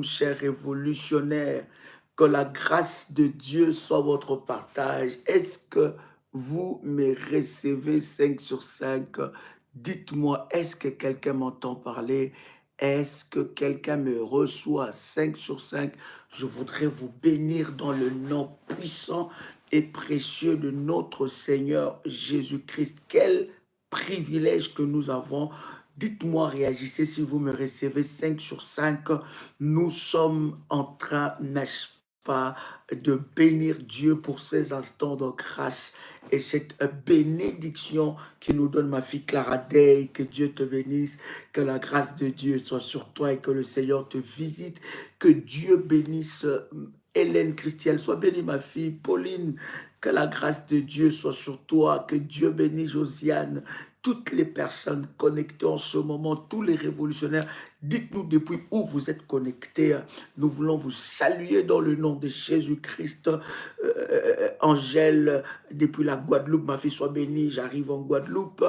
chers révolutionnaires, que la grâce de Dieu soit votre partage. Est-ce que vous me recevez 5 sur 5? Dites-moi, est-ce que quelqu'un m'entend parler? Est-ce que quelqu'un me reçoit 5 sur 5? Je voudrais vous bénir dans le nom puissant et précieux de notre Seigneur Jésus-Christ. Quel privilège que nous avons. Dites-moi, réagissez si vous me recevez 5 sur 5. Nous sommes en train, n'est-ce pas, de bénir Dieu pour ces instants de grâce et cette bénédiction qui nous donne ma fille Clara Day. Que Dieu te bénisse, que la grâce de Dieu soit sur toi et que le Seigneur te visite. Que Dieu bénisse Hélène Christielle, sois bénie ma fille Pauline. Que la grâce de Dieu soit sur toi, que Dieu bénisse Josiane, toutes les personnes connectées en ce moment, tous les révolutionnaires. Dites-nous depuis où vous êtes connectés. Nous voulons vous saluer dans le nom de Jésus-Christ. Angèle, depuis la Guadeloupe, ma fille, sois bénie. J'arrive en Guadeloupe.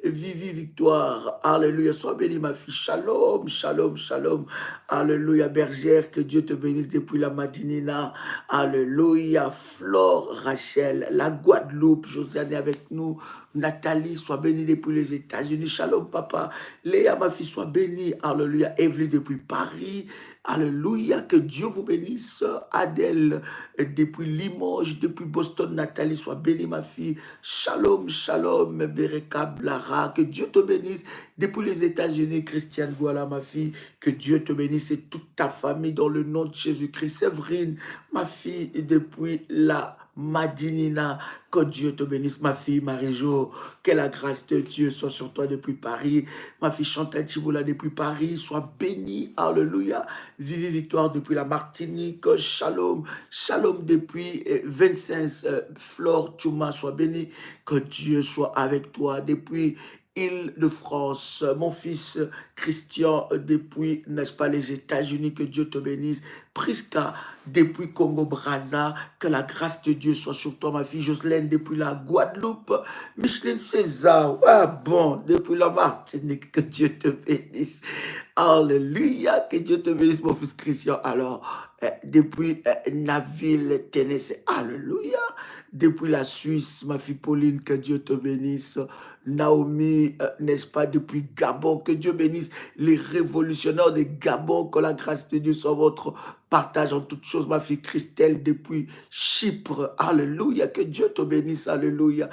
Vivi, Victoire, alléluia. Sois bénie, ma fille. Shalom, shalom, shalom. Alléluia, bergère, que Dieu te bénisse depuis la Madinina. Alléluia, Flore, Rachel, la Guadeloupe, Josiane est avec nous. Nathalie, sois bénie depuis les États-Unis. Shalom, papa. Léa, ma fille, sois bénie. Alléluia. Evelyne depuis Paris. Alléluia. Que Dieu vous bénisse. Adèle, depuis Limoges, depuis Boston. Nathalie, sois bénie, ma fille. Shalom, shalom. Bereka, Blara. Que Dieu te bénisse. Depuis les États-Unis, Christiane Gouala, ma fille. Que Dieu te bénisse et toute ta famille dans le nom de Jésus-Christ. Séverine, ma fille, depuis la Madinina, que Dieu te bénisse, ma fille Marie-Jo, que la grâce de Dieu soit sur toi depuis Paris, ma fille Chantal Chiboula depuis Paris, sois bénie, alléluia, Vivi Victoire depuis la Martinique, shalom, shalom depuis 25, Flore Tchouma, sois bénie, que Dieu soit avec toi depuis Île-de-France, mon fils Christian depuis, n'est-ce pas, les États-Unis, que Dieu te bénisse, Prisca depuis Congo-Brazza, que la grâce de Dieu soit sur toi, ma fille Jocelyne depuis la Guadeloupe, Micheline César, ah bon, depuis la Martinique, que Dieu te bénisse, alléluia, que Dieu te bénisse, mon fils Christian, alors, depuis Naville, Tennessee, alléluia, depuis la Suisse, ma fille Pauline, que Dieu te bénisse, Naomi, n'est-ce pas, depuis Gabon, que Dieu bénisse les révolutionnaires de Gabon, que la grâce de Dieu soit votre partage en toutes choses, ma fille Christelle depuis Chypre, alléluia, que Dieu te bénisse, alléluia.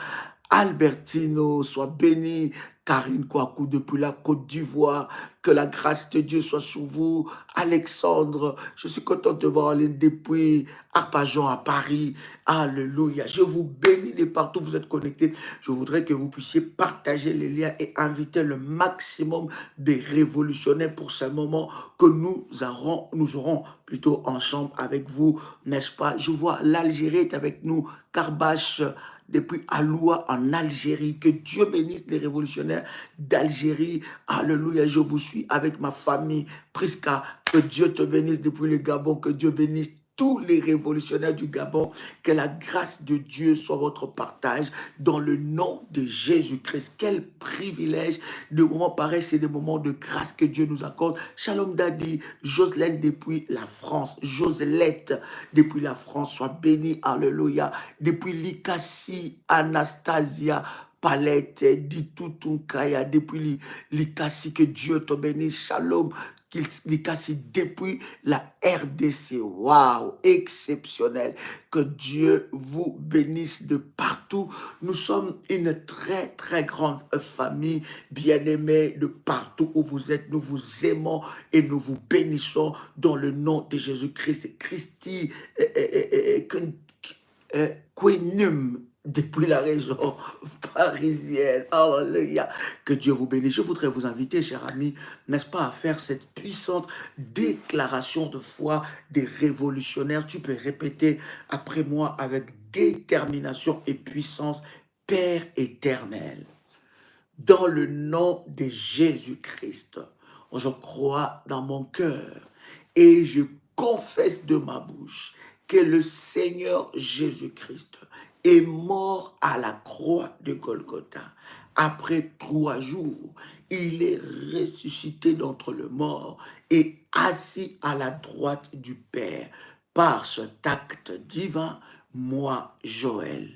Albertino, sois béni. Karine Kouakou depuis la Côte d'Ivoire, que la grâce de Dieu soit sur vous. Alexandre, je suis content de te voir en ligne depuis Arpajon à Paris. Alléluia. Je vous bénis de partout où vous êtes connectés. Je voudrais que vous puissiez partager les liens et inviter le maximum des révolutionnaires pour ce moment que nous aurons plutôt ensemble avec vous, n'est-ce pas? Je vois l'Algérie est avec nous, Karbache, depuis Aloua en Algérie. Que Dieu bénisse les révolutionnaires d'Algérie. Alléluia, je vous suis avec ma famille. Prisca, que Dieu te bénisse depuis le Gabon. Que Dieu bénisse tous les révolutionnaires du Gabon. Que la grâce de Dieu soit votre partage dans le nom de Jésus-Christ. Quel privilège. De moments pareils, c'est des moments de grâce que Dieu nous accorde. Shalom Dadi, Jocelyne depuis la France. Joselette depuis la France, sois bénie. Alléluia. Depuis l'Ikassi, Anastasia, Palette, Ditutunkaya, depuis l'Ikassi, que Dieu te bénisse. Shalom. L'Ikassi depuis la RDC. Waouh, exceptionnel. Que Dieu vous bénisse de partout. Nous sommes une très, très grande famille, bien-aimée de partout où vous êtes. Nous vous aimons et nous vous bénissons dans le nom de Jésus-Christ. Christi, Quenum, depuis la région parisienne. Alléluia. Que Dieu vous bénisse. Je voudrais vous inviter, chers amis, n'est-ce pas, à faire cette puissante déclaration de foi des révolutionnaires. Tu peux répéter après moi avec détermination et puissance. Père éternel, dans le nom de Jésus-Christ, je crois dans mon cœur et je confesse de ma bouche que le Seigneur Jésus-Christ est mort à la croix de Golgotha. Après 3 jours, il est ressuscité d'entre les morts et assis à la droite du Père. Par cet acte divin, moi, Joël,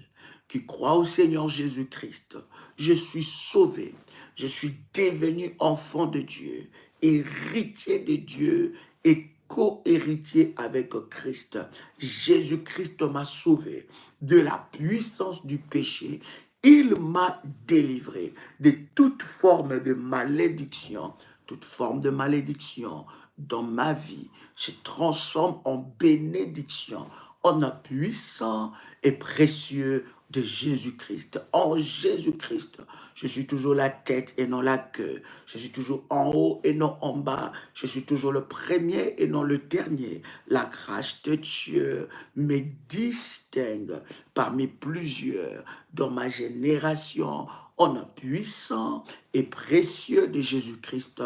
qui crois au Seigneur Jésus-Christ, je suis sauvé, je suis devenu enfant de Dieu, héritier de Dieu et co-héritier avec Christ. Jésus-Christ m'a sauvé de la puissance du péché. Il m'a délivré de toute forme de malédiction. Toute forme de malédiction dans ma vie se transforme en bénédiction, en un puissant et précieux de Jésus-Christ. En Jésus-Christ, je suis toujours la tête et non la queue. Je suis toujours en haut et non en bas. Je suis toujours le premier et non le dernier. La grâce de Dieu me distingue parmi plusieurs dans ma génération en un puissant et précieux de Jésus-Christ.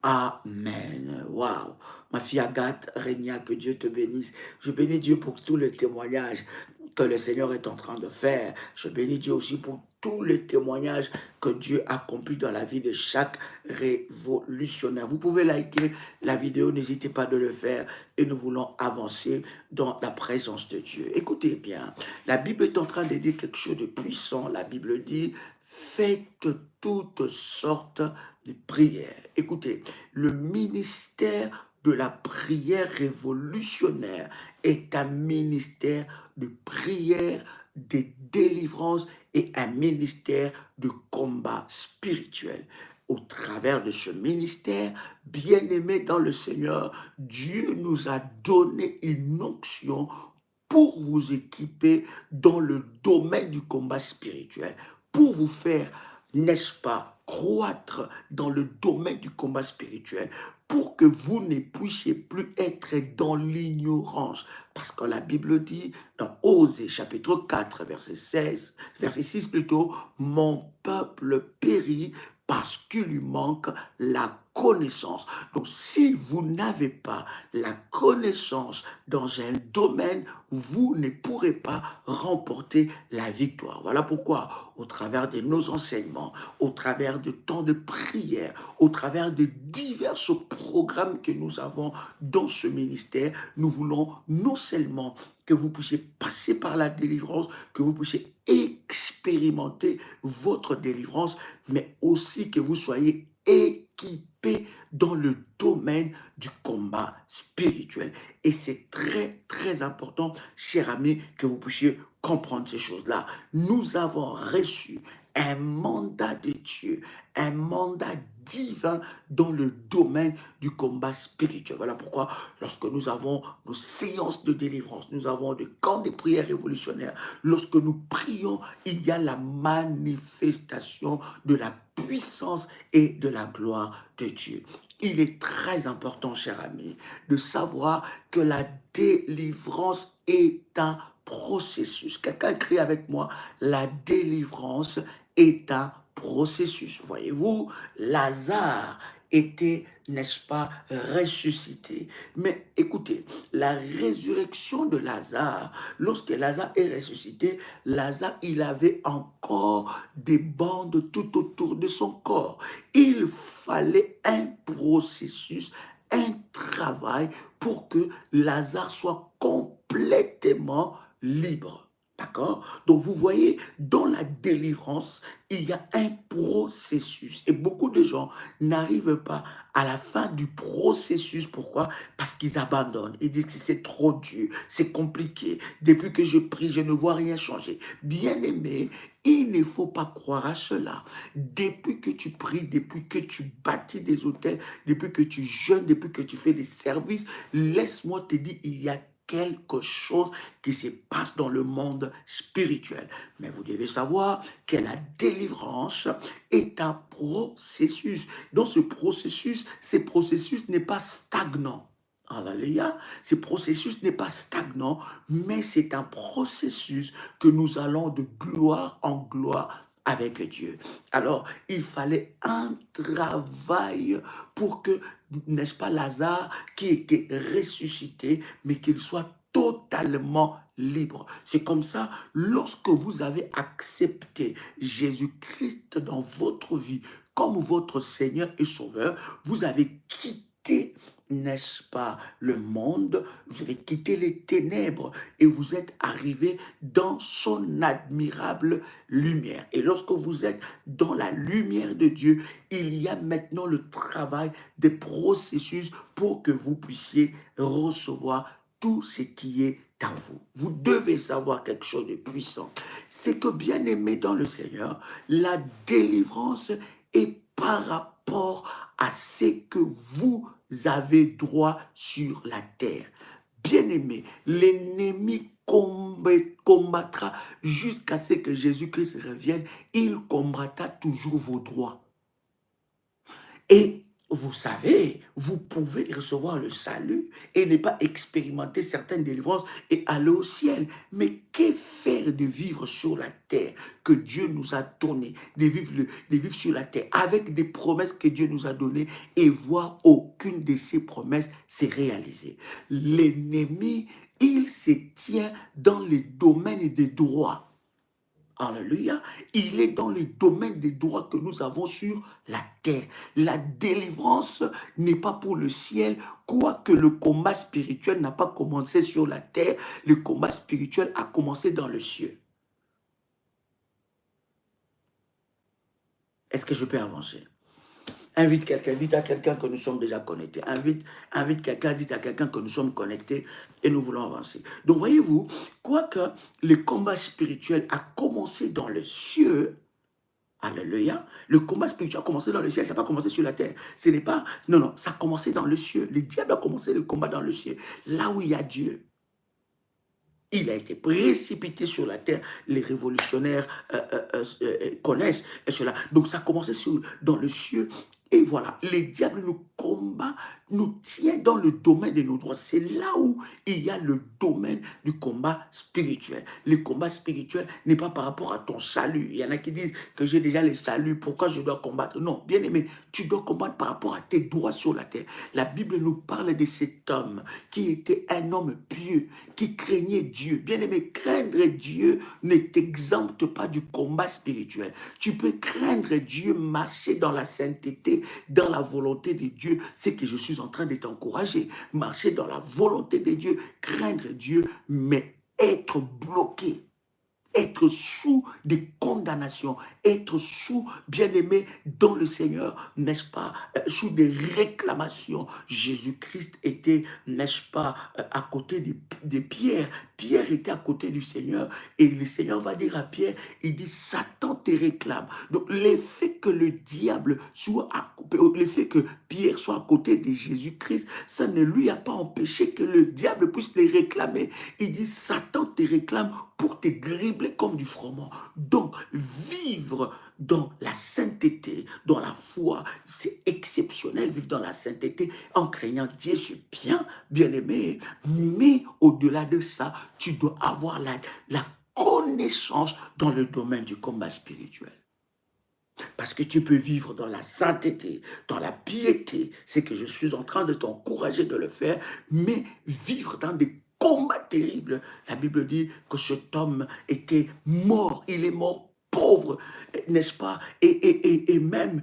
Amen. Waouh. Ma fille Agathe, Régna, que Dieu te bénisse. Je bénis Dieu pour tous les témoignages que le Seigneur est en train de faire. Je bénis Dieu aussi pour tous les témoignages que Dieu accomplit dans la vie de chaque révolutionnaire. Vous pouvez liker la vidéo, n'hésitez pas de le faire et nous voulons avancer dans la présence de Dieu. Écoutez bien, la Bible est en train de dire quelque chose de puissant. La Bible dit, faites toutes sortes de prières. Écoutez, le ministère de la prière révolutionnaire est un ministère de prière, de délivrance et un ministère de combat spirituel. Au travers de ce ministère, bien-aimé dans le Seigneur, Dieu nous a donné une onction pour vous équiper dans le domaine du combat spirituel, pour vous faire, n'est-ce pas, croître dans le domaine du combat spirituel, pour que vous ne puissiez plus être dans l'ignorance. Parce que la Bible dit, dans Osée chapitre 4, verset 6 plutôt, « Mon peuple périt parce qu'il lui manque la connaissance. » Donc, si vous n'avez pas la connaissance dans un domaine, vous ne pourrez pas remporter la victoire. Voilà pourquoi, au travers de nos enseignements, au travers de temps de prière, au travers de divers programmes que nous avons dans ce ministère, nous voulons non seulement que vous puissiez passer par la délivrance, que vous puissiez expérimenter votre délivrance, mais aussi que vous soyez équipés dans le domaine du combat spirituel. Et c'est très, très important, chers amis, que vous puissiez comprendre ces choses-là. Nous avons reçu un mandat de Dieu, un mandat divin dans le domaine du combat spirituel. Voilà pourquoi, lorsque nous avons nos séances de délivrance, nous avons des camps de prière révolutionnaires, lorsque nous prions, il y a la manifestation de la puissance et de la gloire de Dieu. Il est très important, chers amis, de savoir que la délivrance est un processus. Quelqu'un écrit avec moi, la délivrance est un processus. Voyez-vous, Lazare était, n'est-ce pas, ressuscité. Mais écoutez, la résurrection de Lazare, lorsque Lazare est ressuscité, Lazare, il avait encore des bandes tout autour de son corps. Il fallait un processus, un travail pour que Lazare soit complètement libre. D'accord? Donc, vous voyez, dans la délivrance, il y a un processus. Et beaucoup de gens n'arrivent pas à la fin du processus. Pourquoi? Parce qu'ils abandonnent. Ils disent que c'est trop dur, c'est compliqué. Depuis que je prie, je ne vois rien changer. Bien-aimé, il ne faut pas croire à cela. Depuis que tu pries, depuis que tu bâtis des hôtels, depuis que tu jeûnes, depuis que tu fais des services, laisse-moi te dire, il y a quelque chose qui se passe dans le monde spirituel. Mais vous devez savoir que la délivrance est un processus. Dans ce processus n'est pas stagnant. Alléluia. Ce processus n'est pas stagnant, mais c'est un processus que nous allons de gloire en gloire avec Dieu. Alors, il fallait un travail pour que, n'est-ce pas, Lazare, qui était ressuscité, mais qu'il soit totalement libre. C'est comme ça, lorsque vous avez accepté Jésus-Christ dans votre vie comme votre Seigneur et Sauveur, vous avez quitté n'est-ce pas, le monde, vous avez quitté les ténèbres et vous êtes arrivé dans son admirable lumière. Et lorsque vous êtes dans la lumière de Dieu, il y a maintenant le travail des processus pour que vous puissiez recevoir tout ce qui est à vous. Vous devez savoir quelque chose de puissant. C'est que, bien aimé dans le Seigneur, la délivrance est par rapport à ce que vous avez droit sur la terre. Bien-aimé, l'ennemi combattra jusqu'à ce que Jésus-Christ revienne. Il combattra toujours vos droits. Et vous savez, vous pouvez recevoir le salut et ne pas expérimenter certaines délivrances et aller au ciel. Mais que faire de vivre sur la terre que Dieu nous a donné, de vivre sur la terre avec des promesses que Dieu nous a données et voir aucune de ces promesses se réaliser? L'ennemi, il se tient dans les domaines des droits. Alléluia. Il est dans le domaine des droits que nous avons sur la terre. La délivrance n'est pas pour le ciel, quoique le combat spirituel n'a pas commencé sur la terre, le combat spirituel a commencé dans le ciel. Est-ce que je peux avancer? Invite quelqu'un, dites à quelqu'un que nous sommes déjà connectés. Invite quelqu'un, dites à quelqu'un que nous sommes connectés et nous voulons avancer. Donc voyez-vous, quoique le combat spirituel a commencé dans le ciel, alléluia, le combat spirituel a commencé dans le ciel, ça n'a pas commencé sur la terre. Ce n'est pas, non, non, ça a commencé dans le ciel. Le diable a commencé le combat dans le ciel, là où il y a Dieu. Il a été précipité sur la terre. Les révolutionnaires connaissent cela. Donc ça a commencé dans le ciel. Et voilà, les diables nous combattent, nous tient dans le domaine de nos droits. C'est là où il y a le domaine du combat spirituel. Le combat spirituel n'est pas par rapport à ton salut. Il y en a qui disent que j'ai déjà le salut, pourquoi je dois combattre? Non, bien aimé, tu dois combattre par rapport à tes droits sur la terre. La Bible nous parle de cet homme qui était un homme pieux, qui craignait Dieu. Bien aimé, craindre Dieu ne t'exempte pas du combat spirituel. Tu peux craindre Dieu, marcher dans la sainteté, dans la volonté de Dieu. C'est que je suis en train de t'encourager. Marcher dans la volonté de Dieu, craindre Dieu, mais être bloqué, être sous des condamnations, être sous, bien-aimé, dans le Seigneur, n'est-ce pas, sous des réclamations. Jésus-Christ était, n'est-ce pas, à côté de Pierre. Pierre était à côté du Seigneur et le Seigneur va dire à Pierre, il dit, Satan te réclame. Donc, l'effet que le diable soit le fait que Pierre soit à côté de Jésus-Christ, ça ne lui a pas empêché que le diable puisse les réclamer. Il dit, Satan te réclame pour te gribler comme du froment. Donc, vivre dans la sainteté, dans la foi, c'est exceptionnel, vivre dans la sainteté en craignant Dieu, c'est bien aimé. Mais au-delà de ça, tu dois avoir la connaissance dans le domaine du combat spirituel. Parce que tu peux vivre dans la sainteté, dans la piété, c'est que je suis en train de t'encourager de le faire, mais vivre dans des combats terribles. La Bible dit que cet homme était mort, il est mort pauvre, n'est-ce pas? Et même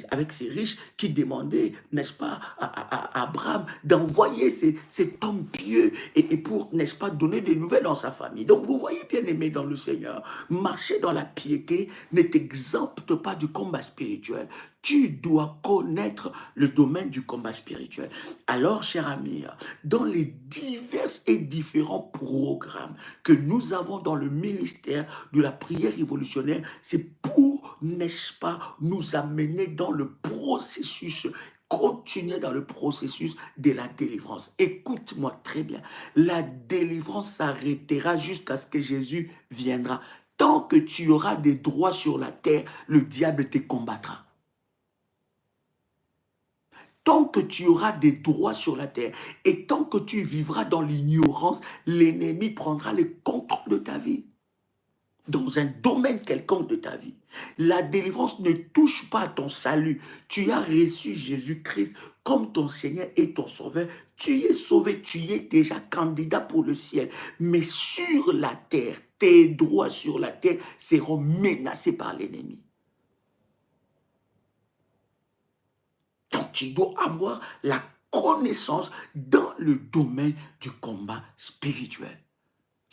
avec ces riches qui demandaient, n'est-ce pas, à Abraham d'envoyer cet homme pieux et pour, n'est-ce pas, donner des nouvelles dans sa famille. Donc vous voyez, bien aimé dans le Seigneur, marcher dans la piété ne t'exempte pas du combat spirituel. Tu dois connaître le domaine du combat spirituel. Alors, cher ami, dans les divers et différents programmes que nous avons dans le ministère de la prière révolutionnaire, c'est pour, n'est-ce pas, nous amener dans le processus, continuer dans le processus de la délivrance. Écoute-moi très bien, la délivrance s'arrêtera jusqu'à ce que Jésus viendra. Tant que tu auras des droits sur la terre, le diable te combattra. Tant que tu auras des droits sur la terre et tant que tu vivras dans l'ignorance, l'ennemi prendra le contrôle de ta vie, dans un domaine quelconque de ta vie. La délivrance ne touche pas à ton salut. Tu as reçu Jésus-Christ comme ton Seigneur et ton Sauveur. Tu es sauvé, tu es déjà candidat pour le ciel. Mais sur la terre, tes droits sur la terre seront menacés par l'ennemi. Donc, tu dois avoir la connaissance dans le domaine du combat spirituel.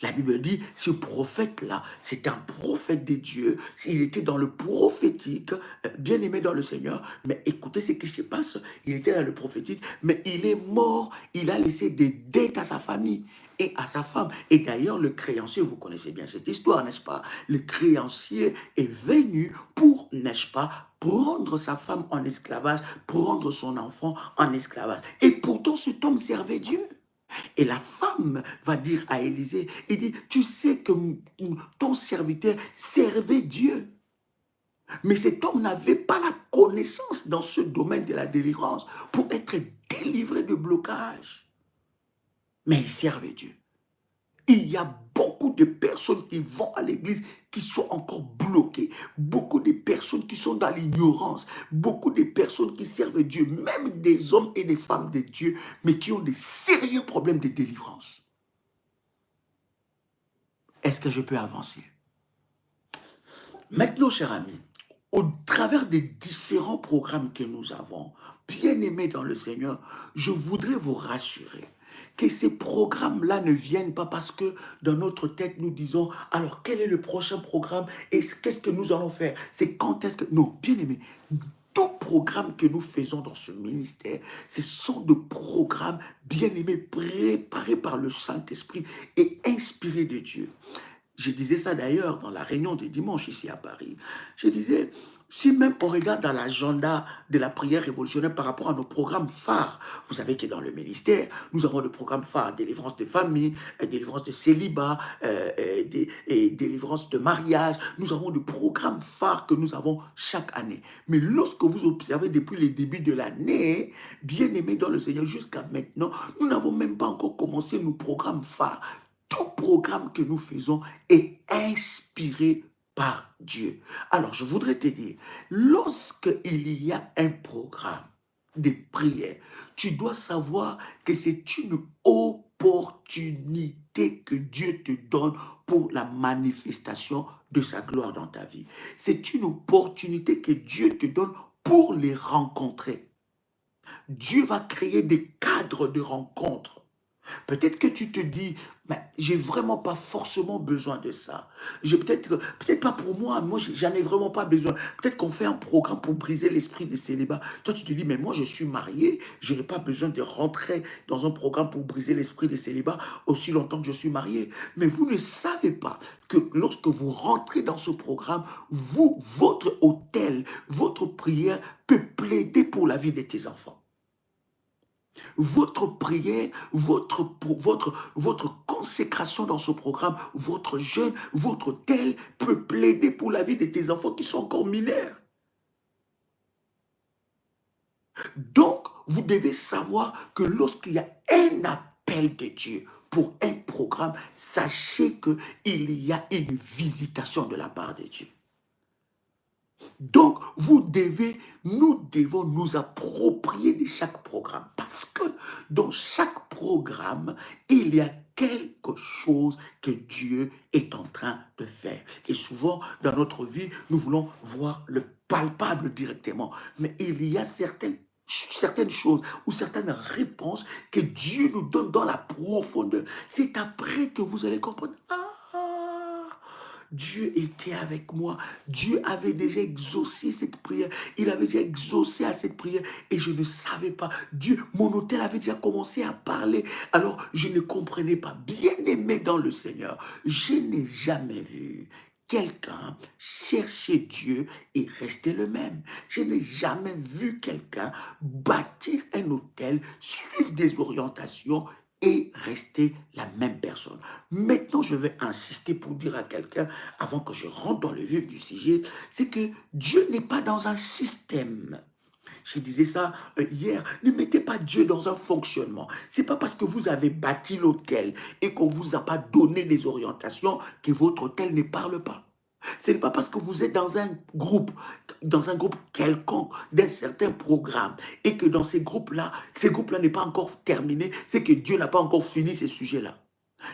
La Bible dit, ce prophète-là, c'est un prophète de Dieu. Il était dans le prophétique, bien aimé dans le Seigneur. Mais écoutez ce qui se passe. Il était dans le prophétique, mais il est mort. Il a laissé des dettes à sa famille et à sa femme. Et d'ailleurs, le créancier, vous connaissez bien cette histoire, n'est-ce pas? Le créancier est venu pour, n'est-ce pas, prendre sa femme en esclavage, prendre son enfant en esclavage. Et pourtant, cet homme servait Dieu. Et la femme va dire à Élisée, il dit, tu sais que ton serviteur servait Dieu. Mais cet homme n'avait pas la connaissance dans ce domaine de la délivrance pour être délivré de blocage. Mais il servait Dieu. Il y a beaucoup de personnes qui vont à l'église qui sont encore bloquées. Beaucoup de personnes qui sont dans l'ignorance. Beaucoup de personnes qui servent Dieu. Même des hommes et des femmes de Dieu, mais qui ont des sérieux problèmes de délivrance. Est-ce que je peux avancer? Maintenant, cher ami, au travers des différents programmes que nous avons, bien aimés dans le Seigneur, je voudrais vous rassurer que ces programmes-là ne viennent pas parce que dans notre tête, nous disons, alors quel est le prochain programme et qu'est-ce que nous allons faire? C'est quand est-ce que... Non, bien aimé, tout programme que nous faisons dans ce ministère, ce sont des programmes bien aimés, préparés par le Saint-Esprit et inspirés de Dieu. Je disais ça d'ailleurs dans la réunion de dimanche ici à Paris. Je disais, si même on regarde dans l'agenda de la prière révolutionnaire par rapport à nos programmes phares, vous savez que dans le ministère, nous avons le programme phare délivrance de famille, délivrance de célibat, délivrance de mariage. Nous avons des programmes phares que nous avons chaque année. Mais lorsque vous observez depuis le début de l'année, bien aimé dans le Seigneur jusqu'à maintenant, nous n'avons même pas encore commencé nos programmes phares. Tout programme que nous faisons est inspiré par Dieu. Alors, je voudrais te dire, lorsqu'il y a un programme de prière, tu dois savoir que c'est une opportunité que Dieu te donne pour la manifestation de sa gloire dans ta vie. C'est une opportunité que Dieu te donne pour les rencontrer. Dieu va créer des cadres de rencontres. Peut-être que tu te dis, mais j'ai vraiment pas forcément besoin de ça. Peut-être pas pour moi, j'en ai vraiment pas besoin. Peut-être qu'on fait un programme pour briser l'esprit des célibats. Toi, tu te dis, mais moi, je suis marié, je n'ai pas besoin de rentrer dans un programme pour briser l'esprit des célibats aussi longtemps que je suis marié. Mais vous ne savez pas que lorsque vous rentrez dans ce programme, votre autel, votre prière peut plaider pour la vie de tes enfants. Votre prière, votre consécration dans ce programme, votre jeûne, votre tel peut plaider pour la vie de tes enfants qui sont encore mineurs. Donc, vous devez savoir que lorsqu'il y a un appel de Dieu pour un programme, sachez qu'il y a une visitation de la part de Dieu. Donc, nous devons nous approprier de chaque programme parce que dans chaque programme, il y a quelque chose que Dieu est en train de faire. Et souvent, dans notre vie, nous voulons voir le palpable directement. Mais il y a certaines choses ou certaines réponses que Dieu nous donne dans la profondeur. C'est après que vous allez comprendre. Dieu était avec moi. Dieu avait déjà exaucé cette prière. Il avait déjà exaucé à cette prière et je ne savais pas. Mon autel avait déjà commencé à parler. Alors, je ne comprenais pas. Bien-aimé dans le Seigneur, je n'ai jamais vu quelqu'un chercher Dieu et rester le même. Je n'ai jamais vu quelqu'un bâtir un autel, suivre des orientations et rester la même personne. Maintenant, je vais insister pour dire à quelqu'un, avant que je rentre dans le vif du sujet, c'est que Dieu n'est pas dans un système. Je disais ça hier, ne mettez pas Dieu dans un fonctionnement. Ce n'est pas parce que vous avez bâti l'autel et qu'on ne vous a pas donné des orientations que votre autel ne parle pas. Ce n'est pas parce que vous êtes dans un groupe quelconque, d'un certain programme, et que dans ces groupes-là n'est pas encore terminé, c'est que Dieu n'a pas encore fini ces sujets-là.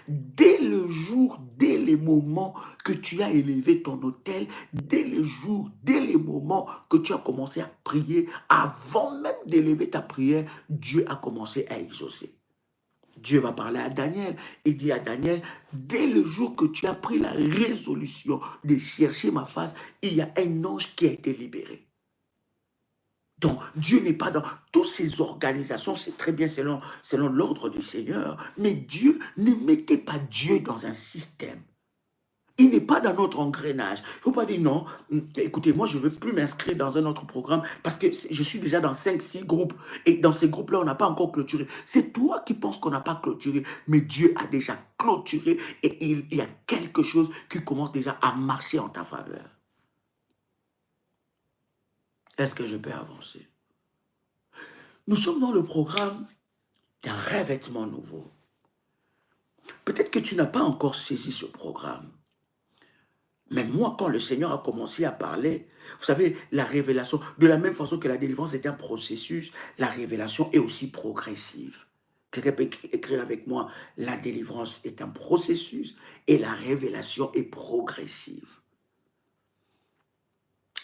dès le jour, dès les moments que tu as élevé ton autel, dès le jour, dès les moments que tu as commencé à prier, avant même d'élever ta prière, Dieu a commencé à exaucer. Dieu va parler à Daniel et dit à Daniel, dès le jour que tu as pris la résolution de chercher ma face, il y a un ange qui a été libéré. Donc, Dieu n'est pas dans toutes ces organisations, c'est très bien selon l'ordre du Seigneur, mais Dieu, ne mettez pas Dieu dans un système. Il n'est pas dans notre engrenage. Il ne faut pas dire non, écoutez, moi je ne veux plus m'inscrire dans un autre programme parce que je suis déjà dans 5-6 groupes et dans ces groupes-là, on n'a pas encore clôturé. C'est toi qui penses qu'on n'a pas clôturé, mais Dieu a déjà clôturé et il y a quelque chose qui commence déjà à marcher en ta faveur. Est-ce que je peux avancer? Nous sommes dans le programme d'un revêtement nouveau. Peut-être que tu n'as pas encore saisi ce programme. Mais moi, quand le Seigneur a commencé à parler, vous savez, la révélation, de la même façon que la délivrance est un processus, la révélation est aussi progressive. Quelqu'un peut écrire avec moi, la délivrance est un processus et la révélation est progressive.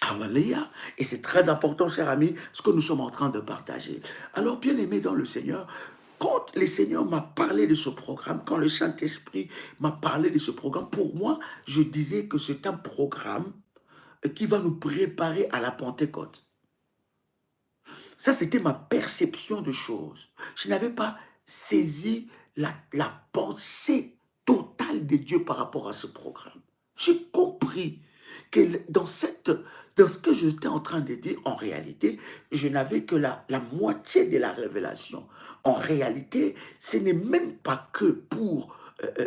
Alléluia. Et c'est très important, cher ami, ce que nous sommes en train de partager. Alors, bien aimé dans le Seigneur, quand le Seigneur m'a parlé de ce programme, quand le Saint-Esprit m'a parlé de ce programme, pour moi, je disais que c'est un programme qui va nous préparer à la Pentecôte. Ça, c'était ma perception de choses. Je n'avais pas saisi la pensée totale de Dieu par rapport à ce programme. J'ai compris que dans ce que j'étais en train de dire, en réalité, je n'avais que la moitié de la révélation. En réalité, ce n'est même pas que pour,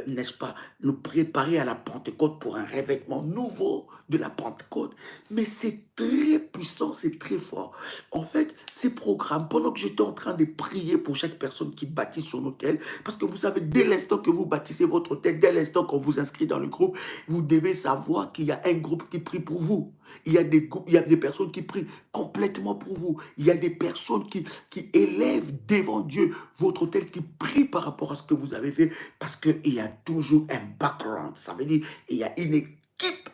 n'est-ce pas, nous préparer à la Pentecôte pour un revêtement nouveau de la Pentecôte, mais c'est très puissant, c'est très fort. En fait, ces programmes, pendant que j'étais en train de prier pour chaque personne qui bâtit son hôtel, parce que vous savez, dès l'instant que vous bâtissez votre hôtel, dès l'instant qu'on vous inscrit dans le groupe, vous devez savoir qu'il y a un groupe qui prie pour vous. Il y a des groupes, il y a des personnes qui prient complètement pour vous. Il y a des personnes qui élèvent devant Dieu votre hôtel, qui prient par rapport à ce que vous avez fait, parce qu'il y a toujours un background. Ça veut dire qu'il y a une équipe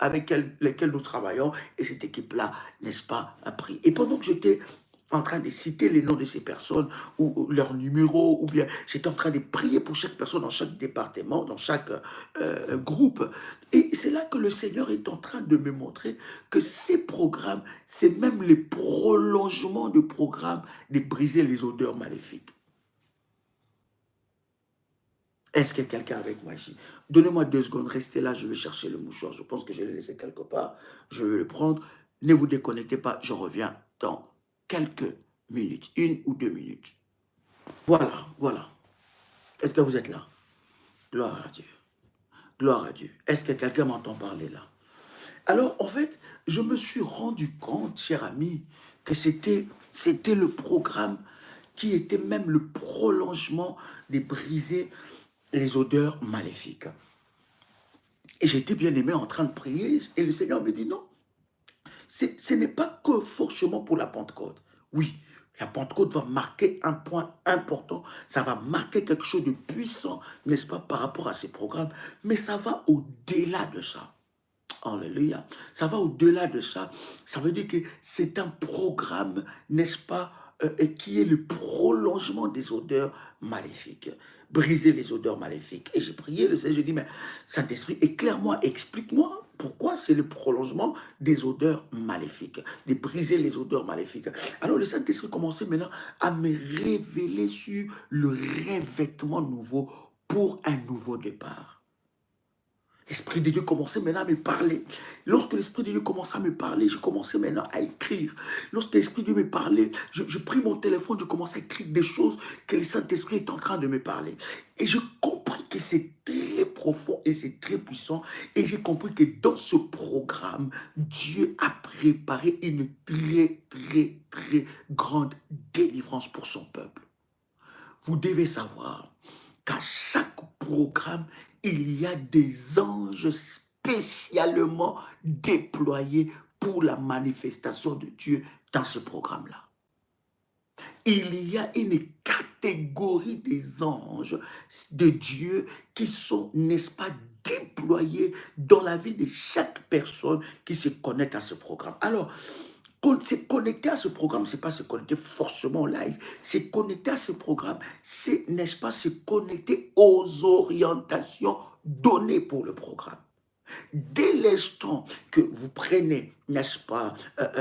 avec laquelle nous travaillons, et cette équipe-là, n'est-ce pas, a pris. Et pendant que j'étais en train de citer les noms de ces personnes, ou leurs numéros, ou bien j'étais en train de prier pour chaque personne dans chaque département, dans chaque groupe, et c'est là que le Seigneur est en train de me montrer que ces programmes, c'est même les prolongements de programmes de briser les odeurs maléfiques. Est-ce que quelqu'un avec moi ici? Donnez-moi 2 secondes, restez là, je vais chercher le mouchoir. Je pense que je l'ai laissé quelque part. Je vais le prendre. Ne vous déconnectez pas, je reviens dans quelques minutes, 1 ou 2 minutes. Voilà, voilà. Est-ce que vous êtes là? Gloire à Dieu. Gloire à Dieu. Est-ce que quelqu'un m'entend parler là? Alors, en fait, je me suis rendu compte, cher ami, que c'était le programme qui était même le prolongement de briser les odeurs maléfiques. Et j'étais bien aimé en train de prier, et le Seigneur me dit non, ce n'est pas que forcément pour la Pentecôte. Oui, la Pentecôte va marquer un point important, ça va marquer quelque chose de puissant, n'est-ce pas, par rapport à ces programmes, mais ça va au-delà de ça. Alléluia. Ça va au-delà de ça. Ça veut dire que c'est un programme, n'est-ce pas, qui est le prolongement des odeurs maléfiques. Briser les odeurs maléfiques. Et j'ai prié le Seigneur, j'ai dit, mais Saint-Esprit, éclaire-moi, explique-moi pourquoi c'est le prolongement des odeurs maléfiques, de briser les odeurs maléfiques. Alors le Saint-Esprit commençait maintenant à me révéler sur le revêtement nouveau pour un nouveau départ. L'Esprit de Dieu commençait maintenant à me parler. Lorsque l'Esprit de Dieu commençait à me parler, je commençais maintenant à écrire. Lorsque l'Esprit de Dieu me parlait, je pris mon téléphone, je commençais à écrire des choses que le Saint-Esprit est en train de me parler. Et j'ai compris que c'est très profond et c'est très puissant. Et j'ai compris que dans ce programme, Dieu a préparé une très, très, très grande délivrance pour son peuple. Vous devez savoir qu'à chaque programme, il y a des anges spécialement déployés pour la manifestation de Dieu dans ce programme-là. il y a une catégorie des anges de Dieu qui sont, n'est-ce pas, déployés dans la vie de chaque personne qui se connecte à ce programme. Alors, se connecter à ce programme, c'est pas se connecter forcément en live. Se connecter à ce programme, c'est, n'est-ce pas, se connecter aux orientations données pour le programme. Dès l'instant que vous prenez, n'est-ce pas,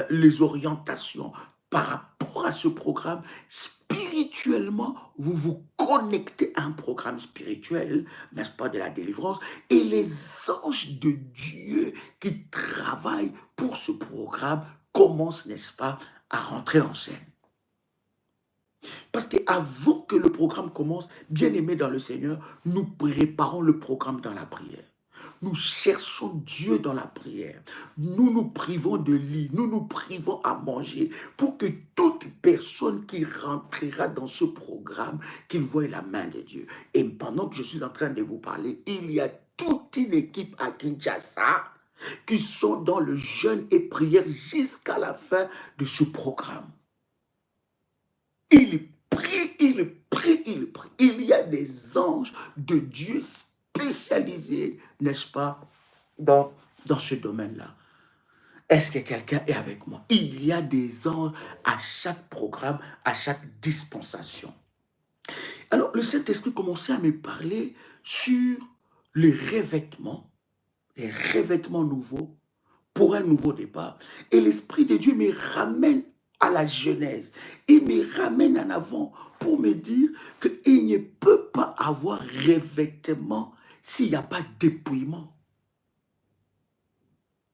les orientations par rapport à ce programme, spirituellement, vous vous connectez à un programme spirituel, n'est-ce pas, de la délivrance, et les anges de Dieu qui travaillent pour ce programme commencent, n'est-ce pas, à rentrer en scène. Parce qu'avant que le programme commence, bien aimé dans le Seigneur, nous préparons le programme dans la prière. Nous cherchons Dieu dans la prière. Nous nous privons de lit, nous nous privons à manger pour que toute personne qui rentrera dans ce programme, qu'il voie la main de Dieu. Et pendant que je suis en train de vous parler, il y a toute une équipe à Kinshasa qui sont dans le jeûne et prière jusqu'à la fin de ce programme. Il prie, il prie, il prie. Il y a des anges de Dieu spécialisés, n'est-ce pas, dans ce domaine-là. Est-ce que quelqu'un est avec moi? Il y a des anges à chaque programme, à chaque dispensation. Alors, le Saint-Esprit commençait à me parler sur les revêtements nouveaux pour un nouveau départ. Et l'Esprit de Dieu me ramène à la Genèse. Il me ramène en avant pour me dire qu'il ne peut pas avoir revêtement s'il n'y a pas dépouillement.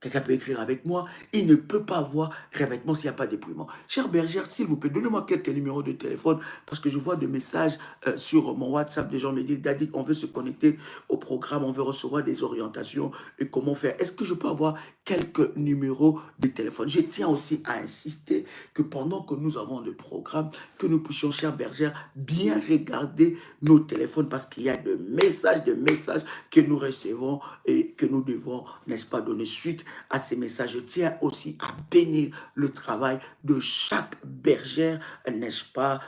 Quelqu'un peut écrire avec moi, il ne peut pas avoir revêtement s'il n'y a pas de dépouillement. Chère bergère, s'il vous plaît, donnez-moi quelques numéros de téléphone parce que je vois des messages sur mon WhatsApp. Des gens me disent, Daddy, on veut se connecter au programme, on veut recevoir des orientations et comment faire. Est-ce que je peux avoir quelques numéros de téléphone? Je tiens aussi à insister que pendant que nous avons le programme, que nous puissions, chère bergère, bien regarder nos téléphones parce qu'il y a de messages que nous recevons et que nous devons, n'est-ce pas, donner suite à ces messages. Je tiens aussi à bénir le travail de chaque bergère, n'est-ce pas,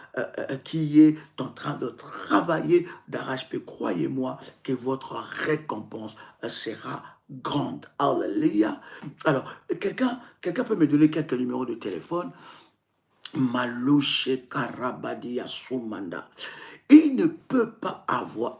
qui est en train de travailler d'arrache-pied. Croyez-moi que votre récompense sera grande. Alléluia. Alors, quelqu'un peut me donner quelques numéros de téléphone? Malouche Karabadia Soumanda. Il ne peut pas avoir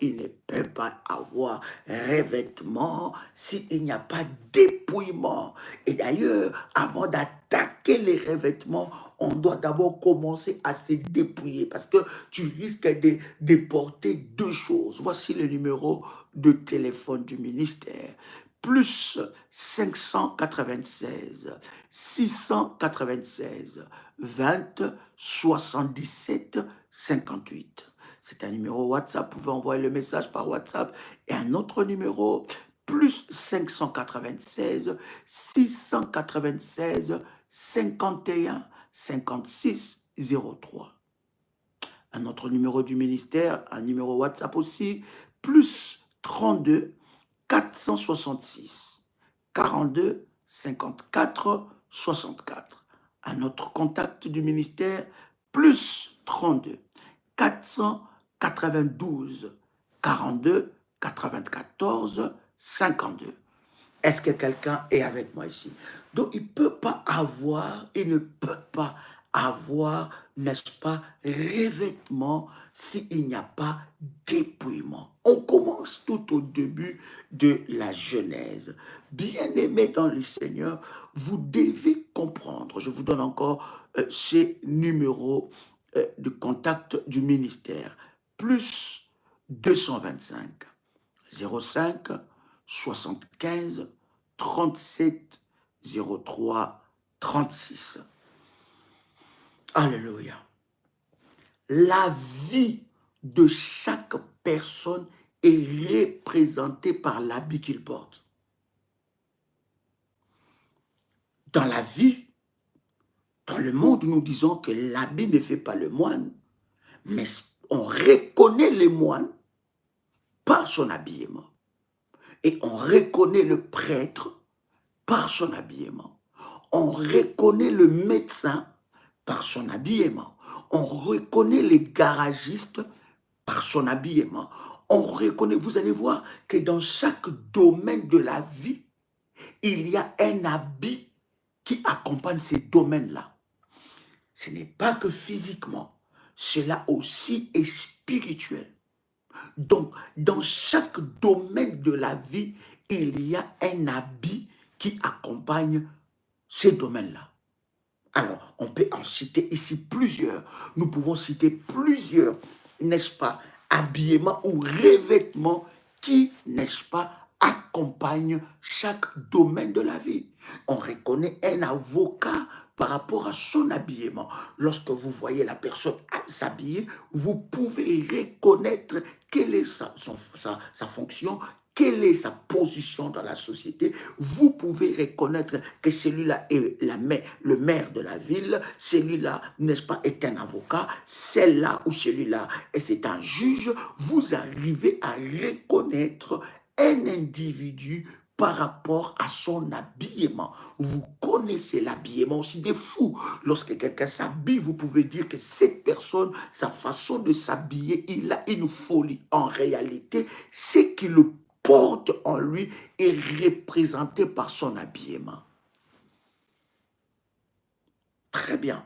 revêtement s'il n'y a pas dépouillement. Et d'ailleurs, avant d'attaquer les revêtements, on doit d'abord commencer à se dépouiller parce que tu risques de porter deux choses. Voici le numéro de téléphone du ministère. Plus 596 696 20 77 58. C'est un numéro WhatsApp, vous pouvez envoyer le message par WhatsApp. Et un autre numéro, plus 596 696 51 56 03. Un autre numéro du ministère, un numéro WhatsApp aussi, plus 32 466 42 54 64. Un autre contact du ministère, plus 32 492 42 94 52. Est-ce que quelqu'un est avec moi ici? Donc, il ne peut pas avoir, n'est-ce pas, revêtement s'il n'y a pas dépouillement. On commence tout au début de la Genèse. Bien-aimés dans le Seigneur, vous devez comprendre, je vous donne encore ces numéros de contact du ministère, plus 225 05 75 37 03 36. Alléluia. La vie de chaque personne est représentée par l'habit qu'il porte. Dans la vie, dans le monde, nous disons que l'habit ne fait pas le moine, mais on reconnaît les moines par son habillement. Et on reconnaît le prêtre par son habillement. On reconnaît le médecin par son habillement. On reconnaît les garagistes par son habillement. On reconnaît, vous allez voir que dans chaque domaine de la vie, il y a un habit qui accompagne ces domaines-là. Ce n'est pas que physiquement, cela aussi est spirituel. Donc, dans chaque domaine de la vie, il y a un habit qui accompagne ces domaines-là. Alors, on peut en citer ici plusieurs. Nous pouvons citer plusieurs, n'est-ce pas, habillements ou revêtements qui, n'est-ce pas, accompagnent chaque domaine de la vie. On reconnaît un avocat par rapport à son habillement. Lorsque vous voyez la personne s'habiller, vous pouvez reconnaître quelle est sa fonction, quelle est sa position dans la société. Vous pouvez reconnaître que celui-là est le maire de la ville, celui-là, n'est-ce pas, est un avocat, celle-là ou celui-là, c'est un juge. Vous arrivez à reconnaître un individu par rapport à son habillement. Vous connaissez l'habillement aussi des fous. Lorsque quelqu'un s'habille, vous pouvez dire que cette personne, sa façon de s'habiller, il a une folie. En réalité, c'est qui le porte en lui est représenté par son habillement. Très bien.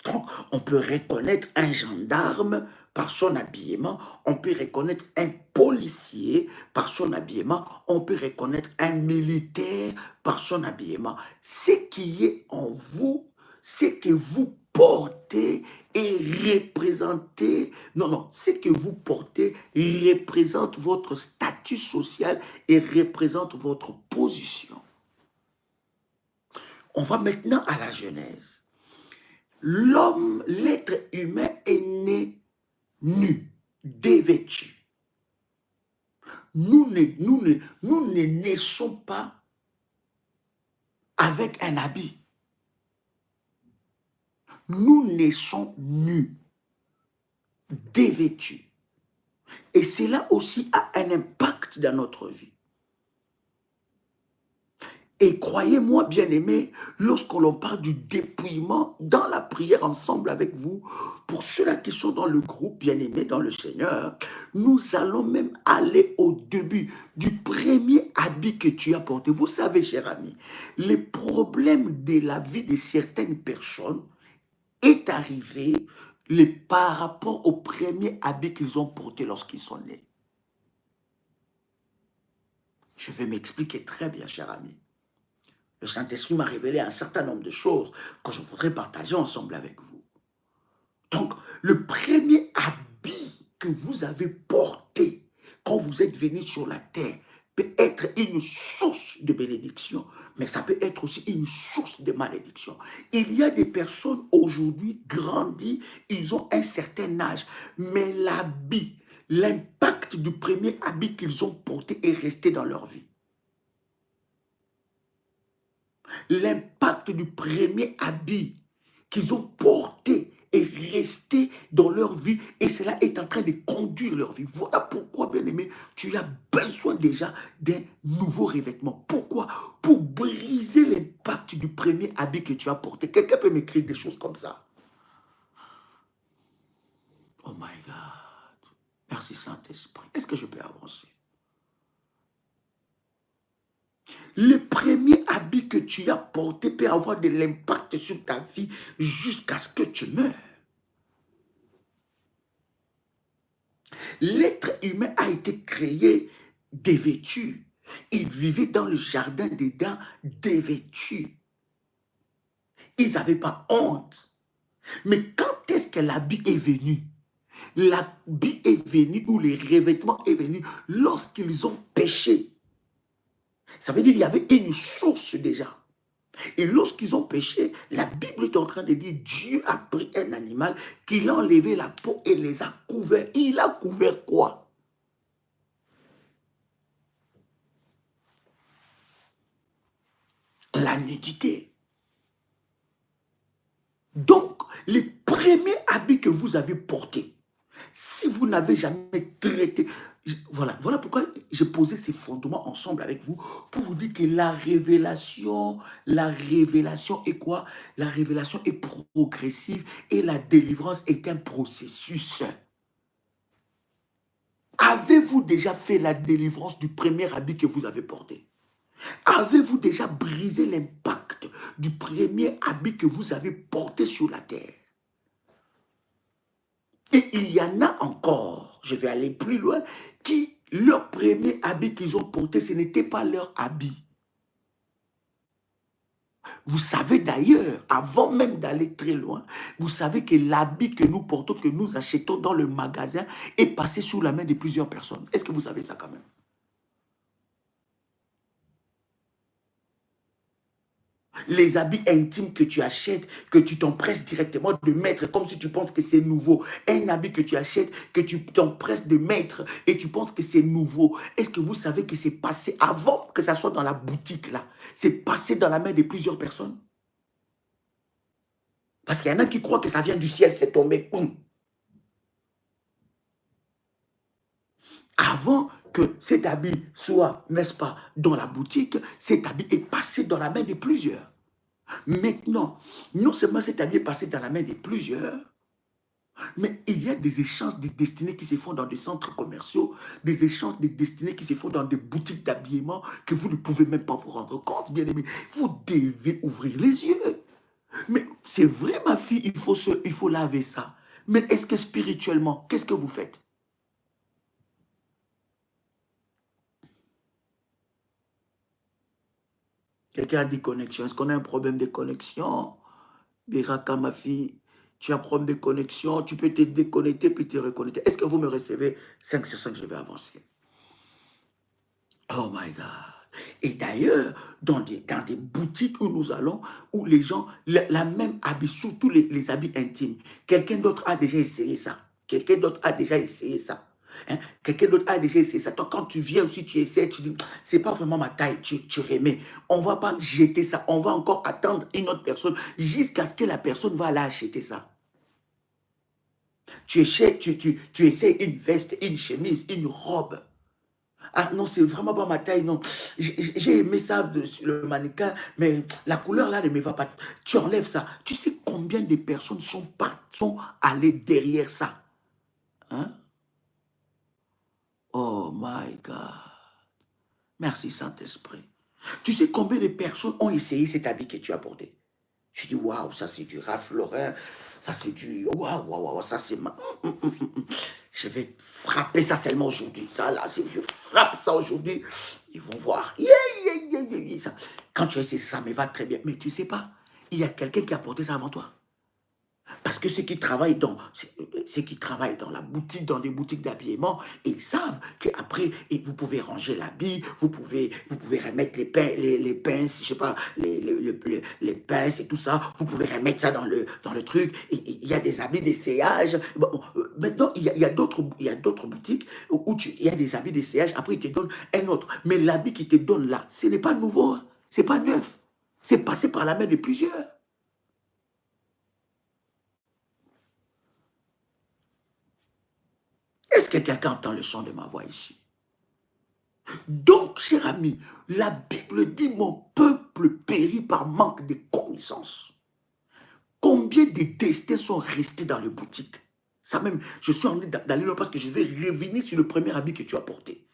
Donc, on peut reconnaître un gendarme par son habillement, on peut reconnaître un policier par son habillement, on peut reconnaître un militaire par son habillement. Ce qui est en vous, ce que vous portez et représentez, ce que vous portez représente votre statut social et représente votre position. On va maintenant à la Genèse. L'homme, l'être humain est né nu, dévêtu. Nous ne naissons pas avec un habit. Nous naissons nus, dévêtus. Et cela aussi a un impact dans notre vie. Et croyez-moi, bien-aimés, lorsque l'on parle du dépouillement dans la prière ensemble avec vous, pour ceux-là qui sont dans le groupe, bien-aimés dans le Seigneur, nous allons même aller au début du premier habit que tu as porté. Vous savez, cher ami, les problèmes de la vie de certaines personnes est arrivé par rapport au premier habit qu'ils ont porté lorsqu'ils sont nés. Je vais m'expliquer très bien, cher ami. Le Saint-Esprit m'a révélé un certain nombre de choses que je voudrais partager ensemble avec vous. Donc, le premier habit que vous avez porté quand vous êtes venu sur la terre peut être une source de bénédiction, mais ça peut être aussi une source de malédiction. Il y a des personnes aujourd'hui grandies, ils ont un certain âge, mais l'habit, l'impact du premier habit qu'ils ont porté est resté dans leur vie. L'impact du premier habit qu'ils ont porté est resté dans leur vie et cela est en train de conduire leur vie. Voilà pourquoi, bien-aimé, tu as besoin déjà d'un nouveau revêtement. Pourquoi? Pour briser l'impact du premier habit que tu as porté. Quelqu'un peut m'écrire des choses comme ça. Oh my God. Merci Saint-Esprit. Est-ce que je peux avancer? Le premier habit que tu as porté peut avoir de l'impact sur ta vie jusqu'à ce que tu meurs. L'être humain a été créé dévêtu. Il vivait dans le jardin d'Éden dévêtu. Ils n'avaient pas honte. Mais quand est-ce que l'habit est venu? L'habit est venu ou le revêtement est venu lorsqu'ils ont péché. Ça veut dire qu'il y avait une source déjà. Et lorsqu'ils ont péché, la Bible est en train de dire Dieu a pris un animal, qu'il a enlevé la peau et les a couverts. Il a couvert quoi? La nudité. Donc, les premiers habits que vous avez portés, si vous n'avez jamais traité, Voilà pourquoi j'ai posé ces fondements ensemble avec vous, pour vous dire que la révélation est quoi? La révélation est progressive et la délivrance est un processus. Avez-vous déjà fait la délivrance du premier habit que vous avez porté? Avez-vous déjà brisé l'impact du premier habit que vous avez porté sur la terre? Et il y en a encore, je vais aller plus loin, qui, leur premier habit qu'ils ont porté, ce n'était pas leur habit. Vous savez d'ailleurs, avant même d'aller très loin, vous savez que l'habit que nous portons, que nous achetons dans le magasin, est passé sous la main de plusieurs personnes. Est-ce que vous savez ça quand même? Les habits intimes que tu achètes, que tu t'empresses directement de mettre, comme si tu penses que c'est nouveau. Un habit que tu achètes, que tu t'empresses de mettre et tu penses que c'est nouveau. Est-ce que vous savez que c'est passé avant que ça soit dans la boutique là? C'est passé dans la main de plusieurs personnes? Parce qu'il y en a qui croient que ça vient du ciel, c'est tombé. Avant que cet habit soit, n'est-ce pas, dans la boutique, cet habit est passé dans la main de plusieurs. Maintenant, non seulement cet habit est passé dans la main de plusieurs, mais il y a des échanges de destinées qui se font dans des centres commerciaux, des échanges de destinées qui se font dans des boutiques d'habillement que vous ne pouvez même pas vous rendre compte, bien aimé. Vous devez ouvrir les yeux. Mais c'est vrai, ma fille, il faut laver ça. Mais est-ce que spirituellement, qu'est-ce que vous faites? Quelqu'un a dit connexion. Est-ce qu'on a un problème de connexion? Biraka, ma fille, tu as un problème de connexion, tu peux te déconnecter puis te reconnecter. Est-ce que vous me recevez? 5 sur 5, je vais avancer. Oh my God. Et d'ailleurs, dans des boutiques où nous allons, où les gens, la même habit, surtout les habits intimes, quelqu'un d'autre a déjà essayé ça. Quelqu'un d'autre a déjà essayé ça. Hein? Quelqu'un d'autre a déjà essayé ça. Toi, quand tu viens aussi, tu essaies, tu dis, c'est pas vraiment ma taille, tu remets. On va pas jeter ça. On va encore attendre une autre personne jusqu'à ce que la personne va aller acheter ça. Tu essaies une veste, une chemise, une robe. Ah non, c'est vraiment pas ma taille, non. J'ai aimé ça sur le mannequin, mais la couleur là ne me va pas. Tu enlèves ça. Tu sais combien de personnes sont allées derrière ça? Hein? Oh my God. Merci Saint-Esprit. Tu sais combien de personnes ont essayé cet habit que tu as porté? Je dis, waouh, ça c'est du Ralph Lauren, ça c'est du, waouh, waouh, waouh, ça c'est ma... Je vais frapper ça seulement aujourd'hui. Ça là, si je frappe ça aujourd'hui, ils vont voir. Yeah, yeah, yeah, yeah, yeah, ça. Quand tu essaies, ça me va très bien. Mais tu sais pas, il y a quelqu'un qui a porté ça avant toi. Parce que ceux qui travaillent dans la boutique, dans des boutiques d'habillement, ils savent qu'après, vous pouvez ranger l'habit, vous pouvez remettre les pinces, je sais pas, les pinces et tout ça, vous pouvez remettre ça dans le truc. Et il y a des habits d'essayage. Bon, maintenant, il y a d'autres boutiques où il y a des habits d'essayage, après, ils te donnent un autre. Mais l'habit qu'ils te donnent là, ce n'est pas nouveau, hein. C'est pas neuf. C'est passé par la main de plusieurs. Est-ce que quelqu'un entend le son de ma voix ici? Donc, cher ami, la Bible dit, mon peuple périt par manque de connaissances. Combien de destins sont restés dans les boutiques? Ça même, je suis en train d'aller là parce que je vais revenir sur le premier habit que tu as porté.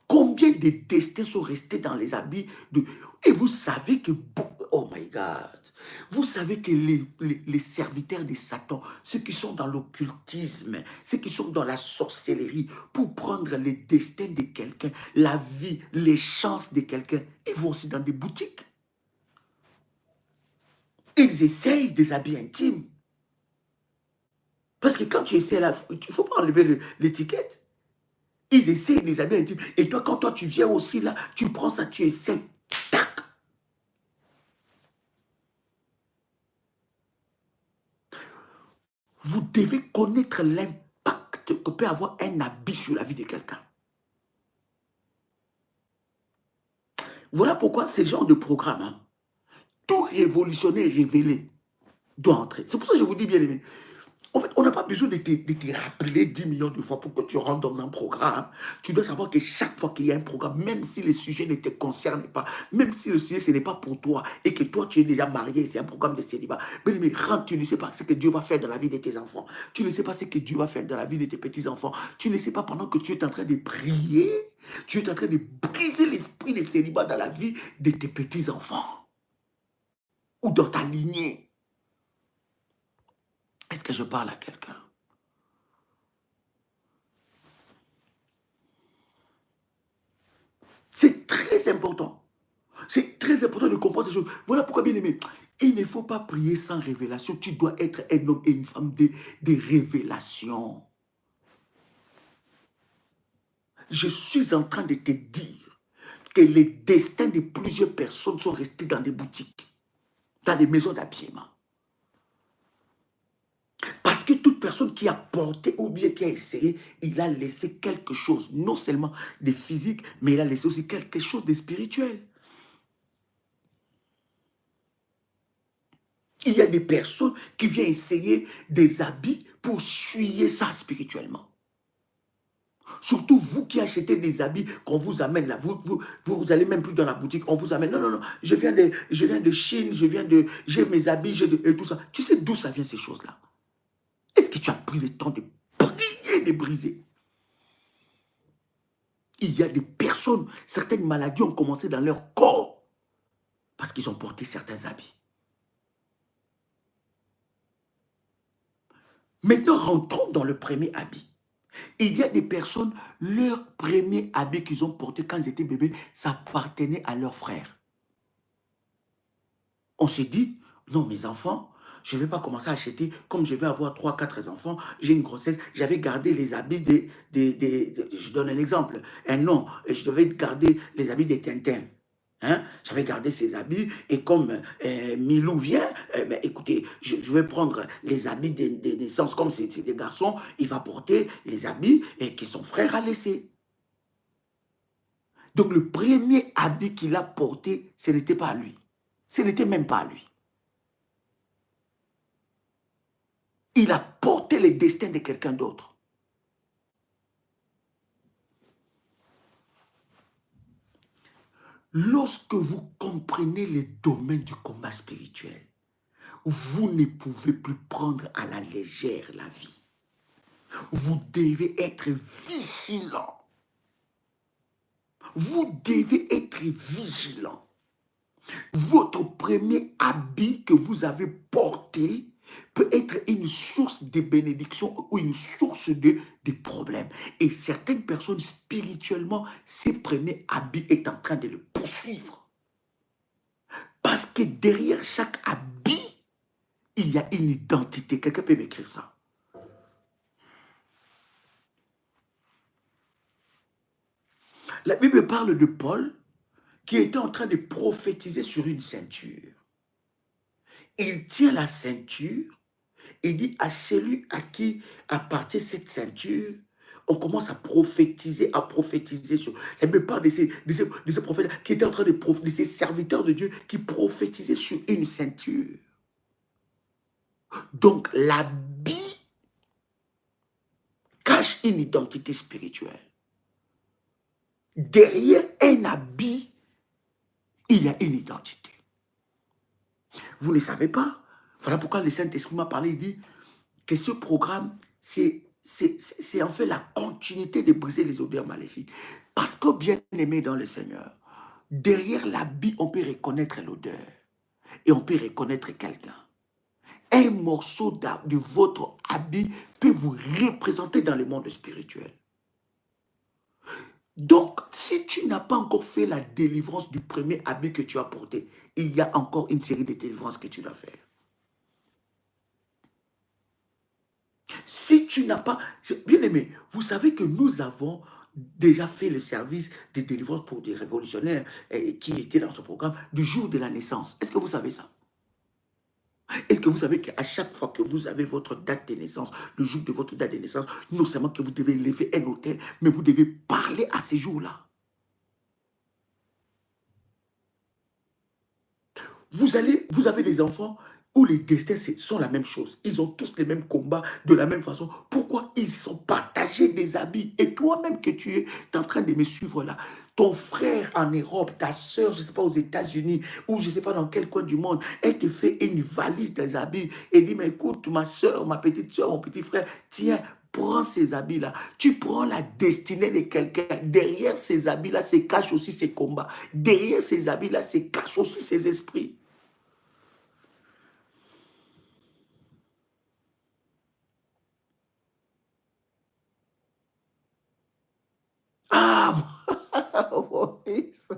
Combien de destins sont restés dans les habits de... Et vous savez que... Oh my God. Vous savez que les serviteurs de Satan, ceux qui sont dans l'occultisme, ceux qui sont dans la sorcellerie, pour prendre les destins de quelqu'un, la vie, les chances de quelqu'un, ils vont aussi dans des boutiques. Ils essayent des habits intimes. Parce que quand tu essaies, il ne faut pas enlever l'étiquette. Ils essayent des habits intimes. Et toi, quand toi, tu viens aussi là, tu prends ça, tu essaies. Tac. Vous devez connaître l'impact que peut avoir un habit sur la vie de quelqu'un. Voilà pourquoi ce genre de programme, hein, tout révolutionnaire révélé doit entrer. C'est pour ça que je vous dis, bien aimé, En fait, on n'a pas besoin de te rappeler 10 millions de fois pour que tu rentres dans un programme. Tu dois savoir que chaque fois qu'il y a un programme, même si le sujet ne te concerne pas, même si le sujet ce n'est pas pour toi et que toi tu es déjà marié, c'est un programme de célibat. Mais rentre, tu ne sais pas ce que Dieu va faire dans la vie de tes enfants. Tu ne sais pas ce que Dieu va faire dans la vie de tes petits-enfants. Tu ne sais pas pendant que tu es en train de prier, tu es en train de briser l'esprit de célibat dans la vie de tes petits-enfants ou dans ta lignée. Est-ce que je parle à quelqu'un? C'est très important. C'est très important de comprendre ces choses. Voilà pourquoi, bien aimé, il ne faut pas prier sans révélation. Tu dois être un homme et une femme de révélation. Je suis en train de te dire que les destins de plusieurs personnes sont restés dans des boutiques, dans des maisons d'habillement. Parce que toute personne qui a porté ou bien qui a essayé, il a laissé quelque chose, non seulement de physique, mais il a laissé aussi quelque chose de spirituel. Il y a des personnes qui viennent essayer des habits pour suyer ça spirituellement. Surtout vous qui achetez des habits qu'on vous amène là. Vous allez même plus dans la boutique, on vous amène. Non, non, non, je viens de Chine, j'ai mes habits, et tout ça. Tu sais d'où ça vient ces choses-là? Est-ce que tu as pris le temps de prier, de briser? Il y a des personnes, certaines maladies ont commencé dans leur corps parce qu'ils ont porté certains habits. Maintenant, rentrons dans le premier habit. Il y a des personnes, leur premier habit qu'ils ont porté quand ils étaient bébés, ça appartenait à leurs frères. On s'est dit, non, mes enfants, je ne vais pas commencer à acheter, comme je vais avoir 3, 4 enfants, j'ai une grossesse, j'avais gardé les habits je donne un exemple, un nom, je devais garder les habits des Tintins. Hein? J'avais gardé ces habits et comme Milou vient, ben, écoutez, je vais prendre les habits des naissances, comme c'est des garçons, il va porter les habits que son frère a laissés. Donc le premier habit qu'il a porté, ce n'était pas à lui. Ce n'était même pas à lui. Il a porté le destin de quelqu'un d'autre. Lorsque vous comprenez les domaines du combat spirituel, vous ne pouvez plus prendre à la légère la vie. Vous devez être vigilant. Vous devez être vigilant. Votre premier habit que vous avez porté peut être une source de bénédiction ou une source de problèmes. Et certaines personnes, spirituellement, ces premiers habits est en train de le poursuivre. Parce que derrière chaque habit, il y a une identité. Quelqu'un peut m'écrire ça? La Bible parle de Paul qui était en train de prophétiser sur une ceinture. Il tient la ceinture et dit à celui à qui appartient cette ceinture, on commence à prophétiser sur. La Bible parle de ces prophètes qui étaient en train de ces serviteurs de Dieu qui prophétisaient sur une ceinture. Donc l'habit cache une identité spirituelle. Derrière un habit, il y a une identité. Vous ne savez pas. Voilà pourquoi le Saint-Esprit m'a parlé, il dit que ce programme, c'est en fait la continuité de briser les odeurs maléfiques. Parce que bien aimé dans le Seigneur, derrière l'habit, on peut reconnaître l'odeur. Et on peut reconnaître quelqu'un. Un morceau de votre habit peut vous représenter dans le monde spirituel. Donc, si tu n'as pas encore fait la délivrance du premier habit que tu as porté, il y a encore une série de délivrances que tu dois faire. Si tu n'as pas... Bien aimé, vous savez que nous avons déjà fait le service de délivrance pour des révolutionnaires qui étaient dans ce programme du jour de la naissance. Est-ce que vous savez ça? Est-ce que vous savez qu'à chaque fois que vous avez votre date de naissance, le jour de votre date de naissance, non seulement que vous devez lever un autel, mais vous devez parler à ces jours-là. Vous avez des enfants où les destins sont la même chose. Ils ont tous les mêmes combats de la même façon. Pourquoi ils sont partagés des habits? Et toi-même que tu es en train de me suivre là, ton frère en Europe, ta soeur, je ne sais pas, aux États-Unis, ou je ne sais pas dans quel coin du monde, elle te fait une valise des habits et dit, mais écoute, ma soeur, ma petite soeur, mon petit frère, tiens, prends ces habits-là. Tu prends la destinée de quelqu'un. Derrière ces habits-là, se cachent aussi ses combats. Derrière ces habits-là, se cachent aussi ses esprits. Ah, mon fils.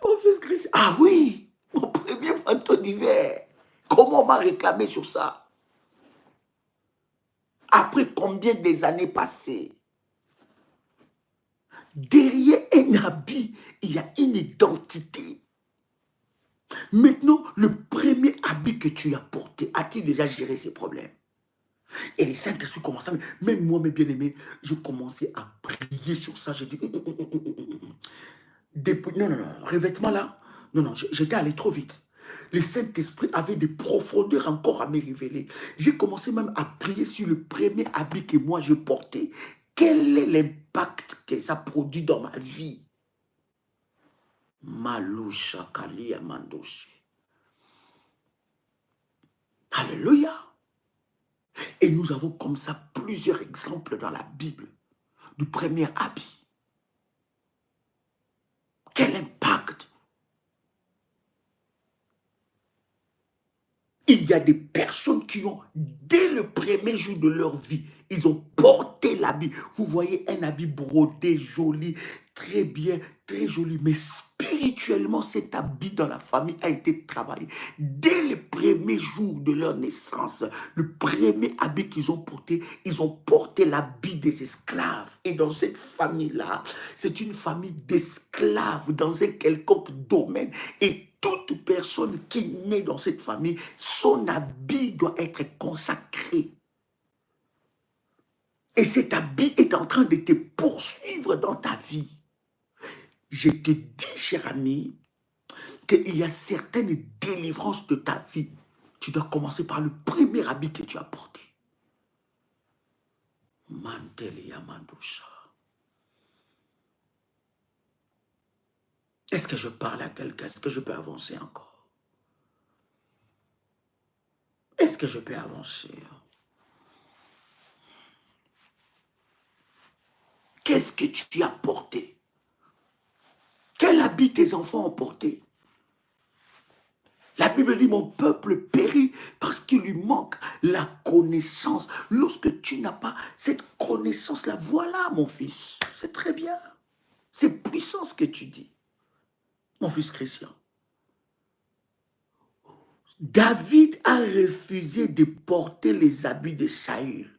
Mon fils Christ. Ah oui, mon premier manteau d'hiver. Comment on m'a réclamé sur ça? Après combien des années passées? Derrière un habit, il y a une identité. Maintenant, le premier habit que tu as porté, as-tu déjà géré ces problèmes? Et les Saint-Esprit commencent à... Même moi, mes bien-aimés, je commençais à prier sur ça. Je dis... Non, non, non, revêtement là, non, non, j'étais allé trop vite. Le Saint-Esprit avait des profondeurs encore à me révéler. J'ai commencé même à prier sur le premier habit que moi je portais. Quel est l'impact que ça produit dans ma vie? Maloucha Kalia Mandoshi. Alléluia. Et nous avons comme ça plusieurs exemples dans la Bible du premier habit. Quel impact? Il y a des personnes qui ont, dès le premier jour de leur vie, ils ont porté l'habit. Vous voyez un habit brodé, joli, très bien, très joli. Mais spirituellement, cet habit dans la famille a été travaillé. Dès le premier jour de leur naissance, le premier habit qu'ils ont porté l'habit des esclaves. Et dans cette famille-là, c'est une famille d'esclaves dans un quelconque domaine. Et toute personne qui naît dans cette famille, son habit doit être consacré. Et cet habit est en train de te poursuivre dans ta vie. Je te dis, cher ami, qu'il y a certaines délivrances de ta vie. Tu dois commencer par le premier habit que tu as porté. Mantelia Mandusha. Est-ce que je parle à quelqu'un? Est-ce que je peux avancer encore? Est-ce que je peux avancer? Qu'est-ce que tu as porté? Quel habit tes enfants ont porté? La Bible dit, mon peuple périt parce qu'il lui manque la connaissance. Lorsque tu n'as pas cette connaissance-là, voilà mon fils, c'est très bien. C'est puissant ce que tu dis, mon fils Christian. David a refusé de porter les habits de Saül.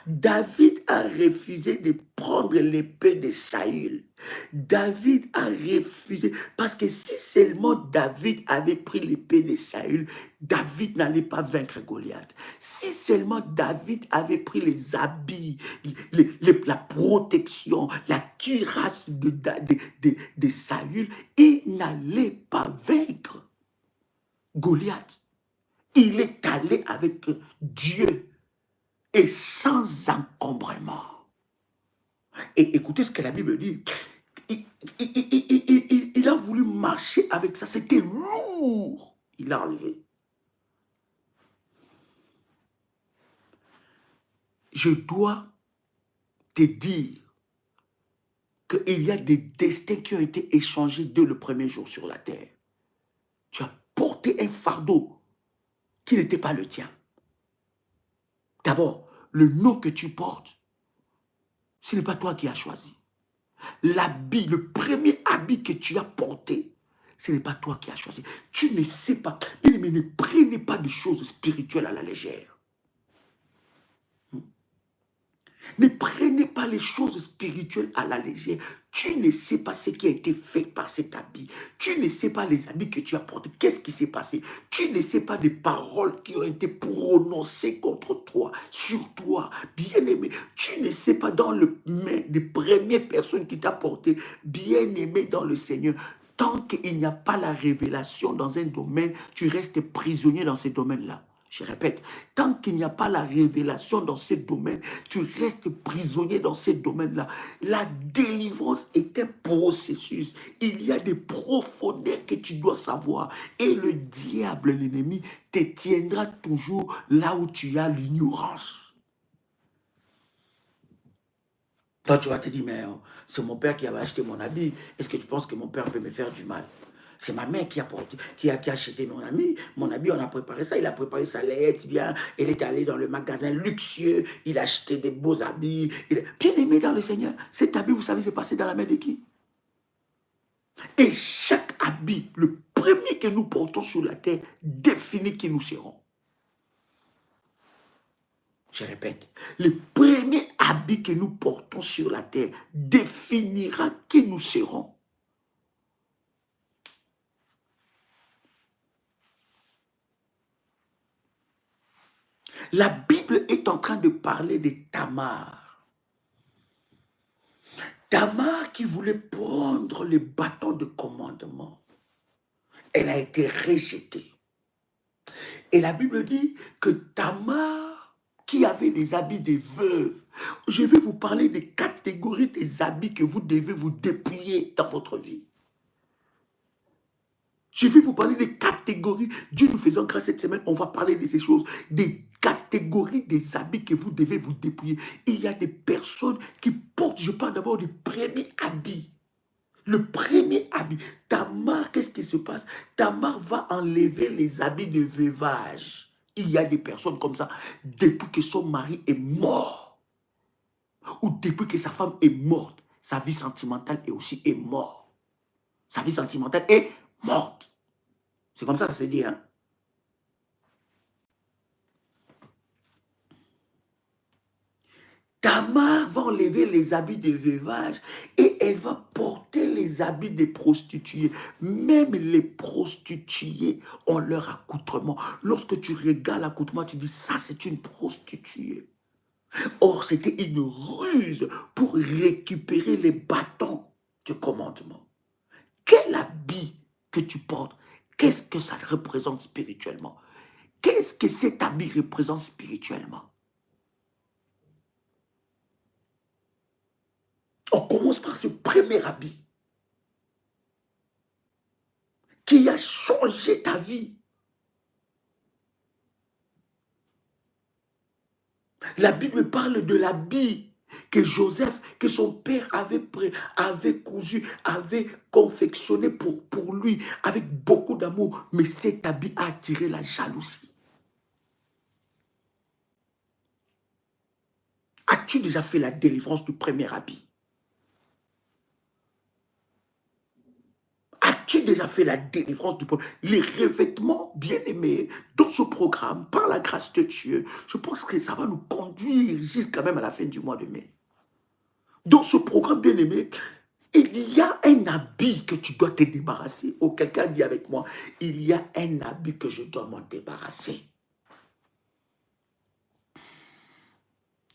David a refusé de prendre l'épée de Saül. David a refusé, parce que si seulement David avait pris l'épée de Saül, David n'allait pas vaincre Goliath. Si seulement David avait pris les habits, la protection, la cuirasse de Saül, il n'allait pas vaincre Goliath. Il est allé avec Dieu et sans encombrement. Et écoutez ce que la Bible dit. Il a voulu marcher avec ça. C'était lourd. Il a enlevé. Je dois te dire qu'il y a des destins qui ont été échangés dès le premier jour sur la terre. Tu as porté un fardeau qui n'était pas le tien. D'abord, le nom que tu portes, ce n'est pas toi qui as choisi. L'habit, le premier habit que tu as porté, ce n'est pas toi qui as choisi. Tu ne sais pas. Mais ne prenez pas des choses spirituelles à la légère. Ne prenez pas les choses spirituelles à la légère. Tu ne sais pas ce qui a été fait par cet habit. Tu ne sais pas les habits que tu as portés. Qu'est-ce qui s'est passé? Tu ne sais pas des paroles qui ont été prononcées contre toi, sur toi. Bien-aimé, tu ne sais pas dans le main des premières personnes qui t'ont porté. Bien-aimé dans le Seigneur. Tant qu'il n'y a pas la révélation dans un domaine, tu restes prisonnier dans ce domaine-là. Je répète, tant qu'il n'y a pas la révélation dans ce domaine, tu restes prisonnier dans ce domaine-là. La délivrance est un processus. Il y a des profondeurs que tu dois savoir. Et le diable, l'ennemi, te tiendra toujours là où tu as l'ignorance. Toi, tu vas te dire, mais c'est mon père qui avait acheté mon habit. Est-ce que tu penses que mon père peut me faire du mal? C'est ma mère qui a acheté mon habit. On a préparé ça. Il a préparé sa lettre, bien. Elle est allée dans le magasin luxueux. Il a acheté des beaux habits. Bien aimé dans le Seigneur. Cet habit, vous savez, c'est passé dans la main de qui? Et chaque habit, le premier que nous portons sur la terre, définit qui nous serons. Je répète, le premier habit que nous portons sur la terre définira qui nous serons. La Bible est en train de parler de Tamar. Tamar qui voulait prendre le bâton de commandement. Elle a été rejetée. Et la Bible dit que Tamar, qui avait les habits des veuves, je vais vous parler des catégories des habits que vous devez vous dépouiller dans votre vie. Je vais vous parler des catégories. Dieu nous faisant grâce cette semaine, on va parler de ces choses. Des catégories des habits que vous devez vous dépouiller. Il y a des personnes qui portent, je parle d'abord du premier habit. Le premier habit. Tamar, qu'est-ce qui se passe? Tamar va enlever les habits de veuvage. Il y a des personnes comme ça, depuis que son mari est mort, ou depuis que sa femme est morte, sa vie sentimentale est aussi morte. Sa vie sentimentale est morte. C'est comme ça que ça se dit, hein? Tamar va enlever les habits de veuvage et elle va porter les habits des prostituées. Même les prostituées ont leur accoutrement. Lorsque tu regardes l'accoutrement, tu dis, ça c'est une prostituée. Or, c'était une ruse pour récupérer les bâtons de commandement. Quel habit que tu portes, qu'est-ce que ça représente spirituellement? Qu'est-ce que cet habit représente spirituellement? On commence par ce premier habit qui a changé ta vie. La Bible parle de l'habit que Joseph, que son père avait cousu, avait confectionné pour lui avec beaucoup d'amour. Mais cet habit a attiré la jalousie. As-tu déjà fait la délivrance du premier habit? As-tu déjà fait la délivrance du premier? Les revêtements bien-aimés dans ce programme, par la grâce de Dieu, je pense que ça va nous conduire jusqu'à même à la fin du mois de mai. Dans ce programme bien-aimé, il y a un habit que tu dois te débarrasser. Oh, quelqu'un dit avec moi, il y a un habit que je dois m'en débarrasser.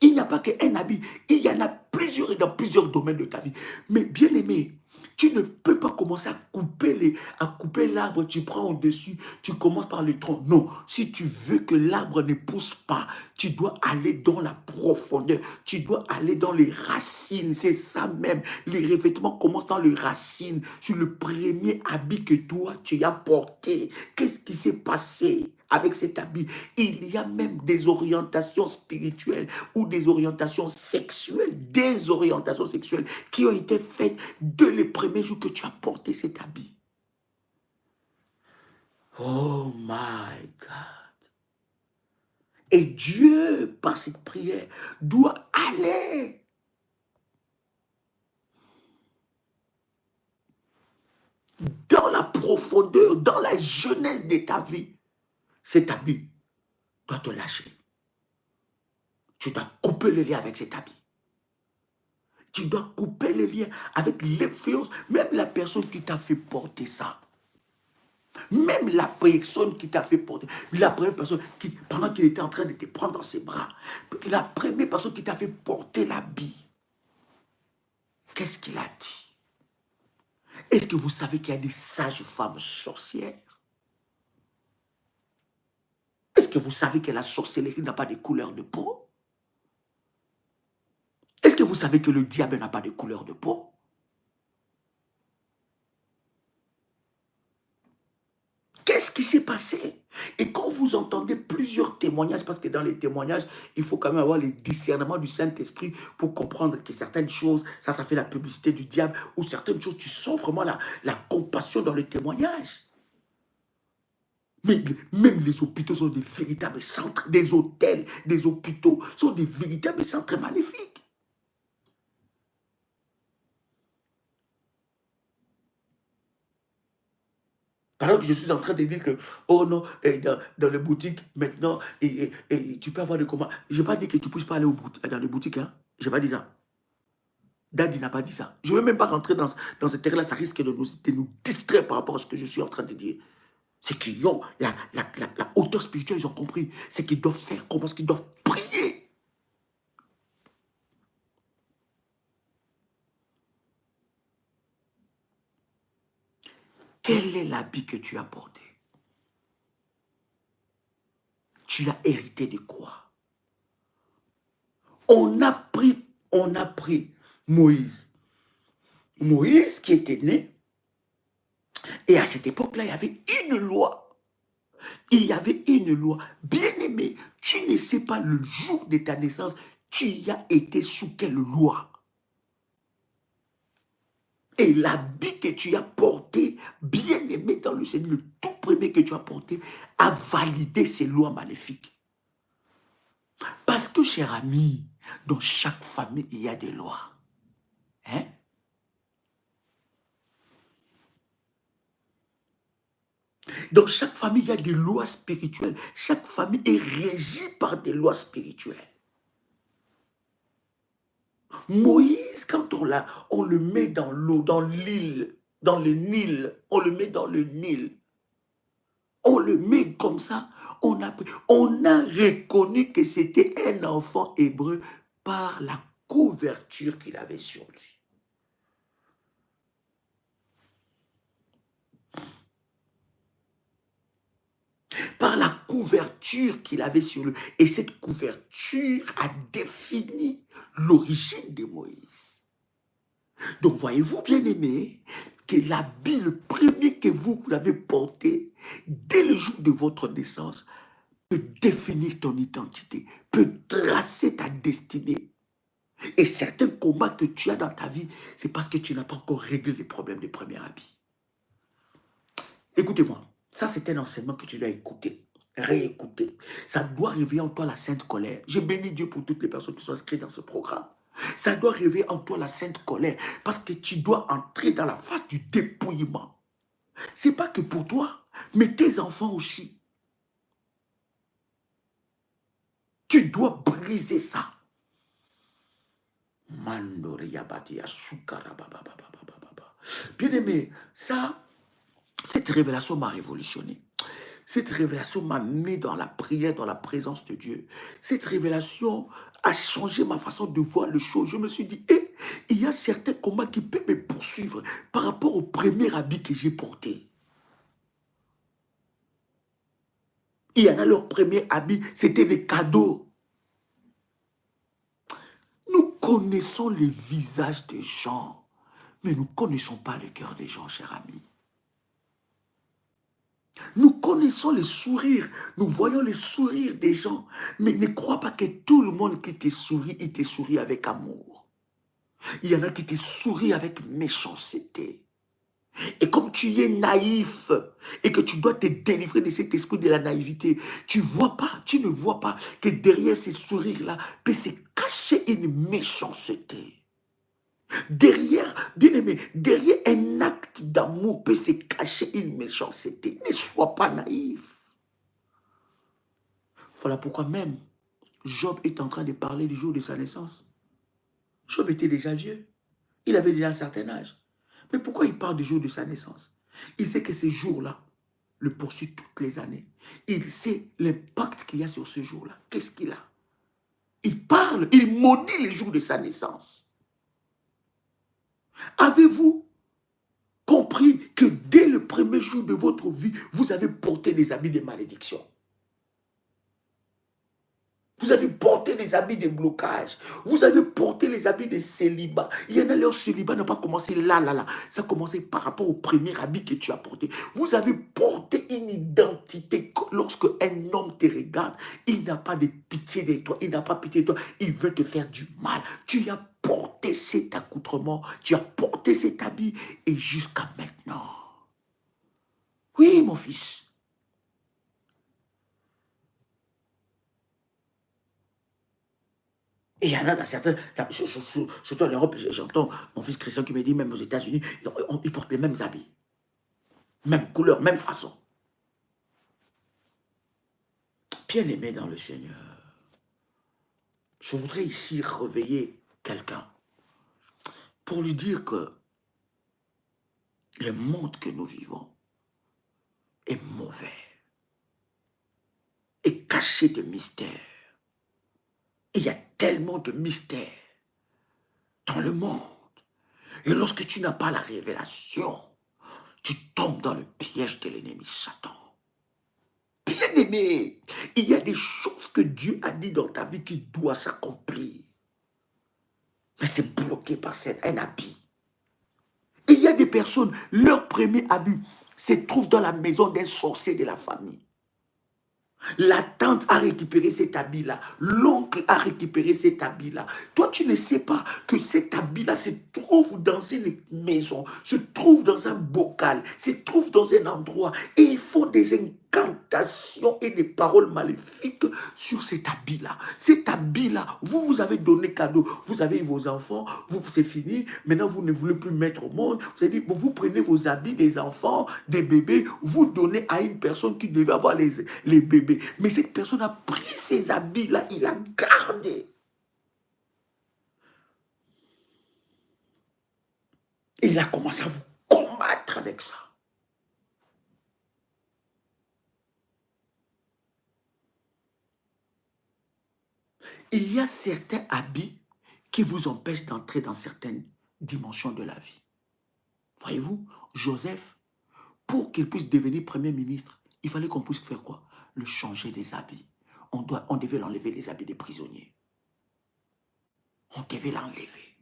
Il n'y a pas qu'un habit, il y en a plusieurs et dans plusieurs domaines de ta vie. Mais bien aimé, tu ne peux pas commencer à couper l'arbre, tu prends au-dessus, tu commences par le tronc. Non, si tu veux que l'arbre ne pousse pas, tu dois aller dans la profondeur, tu dois aller dans les racines. C'est ça même, les revêtements commencent dans les racines, sur le premier habit que toi, tu as porté. Qu'est-ce qui s'est passé avec cet habit? Il y a même des orientations spirituelles ou des orientations sexuelles, qui ont été faites dès les premiers jours que tu as porté cet habit. Oh my God. Et Dieu, par cette prière, doit aller dans la profondeur, dans la jeunesse de ta vie. Cet habit doit te lâcher. Tu dois couper le lien avec cet habit. Tu dois couper le lien avec l'influence, même la personne qui t'a fait porter ça. Même la personne qui t'a fait porter, la première personne qui, pendant qu'il était en train de te prendre dans ses bras, la première personne qui t'a fait porter l'habit, qu'est-ce qu'il a dit? Est-ce que vous savez qu'il y a des sages femmes sorcières? Est-ce que vous savez que la sorcellerie n'a pas de couleur de peau? Est-ce que vous savez que le diable n'a pas de couleur de peau? Qu'est-ce qui s'est passé? Et quand vous entendez plusieurs témoignages, parce que dans les témoignages, il faut quand même avoir le discernement du Saint-Esprit pour comprendre que certaines choses, ça fait la publicité du diable, ou certaines choses, tu sens vraiment la compassion dans le témoignage. Mais même les hôpitaux sont des véritables centres, des hôtels, des hôpitaux sont des véritables centres maléfiques. Pendant que je suis en train de dire que, oh non, dans les boutiques, maintenant, tu peux avoir des commandes. Je n'ai pas dit que tu ne puisses pas aller dans les boutiques. Hein? Je n'ai pas dit ça. Daddy n'a pas dit ça. Je ne veux même pas rentrer dans ce terrain-là. Ça risque de nous distraire par rapport à ce que je suis en train de dire. C'est qu'ils ont la hauteur spirituelle, ils ont compris. C'est qu'ils doivent faire comment est-ce qu'ils doivent prier. Quel est l'habit que tu as porté? Tu as hérité de quoi? On a pris Moïse. Moïse qui était né, et à cette époque-là, il y avait une loi. Il y avait une loi. Bien-aimé, tu ne sais pas le jour de ta naissance, tu y as été sous quelle loi? Et l'habit que tu as porté, bien-aimé dans le Seigneur, le tout premier que tu as porté, a validé ces lois maléfiques. Parce que, cher ami, dans chaque famille, il y a des lois. Hein? Dans chaque famille, il y a des lois spirituelles. Chaque famille est régie par des lois spirituelles. Moïse, quand on le met dans l'eau, dans l'île, dans le Nil, on le met dans le Nil. On le met comme ça. On a reconnu que c'était un enfant hébreu par la couverture qu'il avait sur lui. Par la couverture qu'il avait sur lui. Et cette couverture a défini l'origine de Moïse. Donc, voyez-vous, bien-aimé, que l'habit, le premier que vous avez porté, dès le jour de votre naissance, peut définir ton identité, peut tracer ta destinée. Et certains combats que tu as dans ta vie, c'est parce que tu n'as pas encore réglé les problèmes des premiers habits. Écoutez-moi, ça c'est un enseignement que tu dois écouter, réécouter. Ça doit réveiller en toi la sainte colère. Je bénis Dieu pour toutes les personnes qui sont inscrites dans ce programme. Ça doit réveiller en toi la sainte colère parce que tu dois entrer dans la phase du dépouillement. Ce n'est pas que pour toi, mais tes enfants aussi. Tu dois briser ça. Bien aimé, cette révélation m'a révolutionné. Cette révélation m'a mis dans la prière, dans la présence de Dieu. Cette révélation a changé ma façon de voir les choses. Je me suis dit, il y a certains combats qui peuvent me poursuivre par rapport au premier habit que j'ai porté. Il y en a leur premier habit, c'était des cadeaux. Nous connaissons les visages des gens, mais nous ne connaissons pas le cœur des gens, cher ami. Nous connaissons les sourires, nous voyons les sourires des gens, mais ne crois pas que tout le monde qui te sourit, il te sourit avec amour. Il y en a qui te sourient avec méchanceté. Et comme tu es naïf et que tu dois te délivrer de cet esprit de la naïveté, tu ne vois pas que derrière ces sourires-là peut se cacher une méchanceté. Derrière, bien aimé, derrière un acte d'amour peut se cacher une méchanceté. Ne sois pas naïf. Voilà pourquoi même Job est en train de parler du jour de sa naissance. Job était déjà vieux. Il avait déjà un certain âge. Mais pourquoi il parle du jour de sa naissance? Il sait que ce jour-là le poursuit toutes les années. Il sait l'impact qu'il y a sur ce jour-là. Qu'est-ce qu'il a? Il parle, il maudit le jour de sa naissance. Avez-vous compris que dès le premier jour de votre vie, vous avez porté des habits de malédiction. Vous avez porté les habits de blocage. Vous avez porté les habits de célibat. Il y en a, leur célibat n'a pas commencé là. Ça a commencé par rapport au premier habit que tu as porté. Vous avez porté une identité. Lorsque un homme te regarde, il n'a pas de pitié de toi. Il n'a pas pitié de toi. Il veut te faire du mal. Tu as porté cet accoutrement. Tu as porté cet habit. Et jusqu'à maintenant. Oui, mon fils. Et il y en a dans certains, surtout en Europe, j'entends mon fils Christian qui me dit, même aux États-Unis, ils portent les mêmes habits. Même couleur, même façon. Bien-aimé dans le Seigneur, je voudrais ici réveiller quelqu'un pour lui dire que le monde que nous vivons est mauvais, est caché de mystères. Il y a tellement de mystères dans le monde. Et lorsque tu n'as pas la révélation, tu tombes dans le piège de l'ennemi Satan. Bien-aimé, il y a des choses que Dieu a dit dans ta vie qui doivent s'accomplir. Mais c'est bloqué par un habit. Et il y a des personnes, leur premier habit se trouve dans la maison d'un sorcier de la famille. La tante a récupéré cet habit-là. L'oncle a récupéré cet habit-là. Toi, tu ne sais pas que cet habit-là se trouve dans une maison, se trouve dans un bocal, se trouve dans un endroit. Et il faut des incantations et des paroles maléfiques sur cet habit-là. Cet habit-là, vous avez donné cadeau. Vous avez vos enfants, c'est fini. Maintenant, vous ne voulez plus mettre au monde. Vous avez dit, bon, vous prenez vos habits des enfants, des bébés, vous donnez à une personne qui devait avoir les bébés. Mais cette personne a pris ces habits-là, il a gardé. Et il a commencé à vous combattre avec ça. Il y a certains habits qui vous empêchent d'entrer dans certaines dimensions de la vie. Voyez-vous, Joseph, pour qu'il puisse devenir Premier ministre, il fallait qu'on puisse faire quoi? Le changer des habits. On devait l'enlever les habits des prisonniers. On devait l'enlever.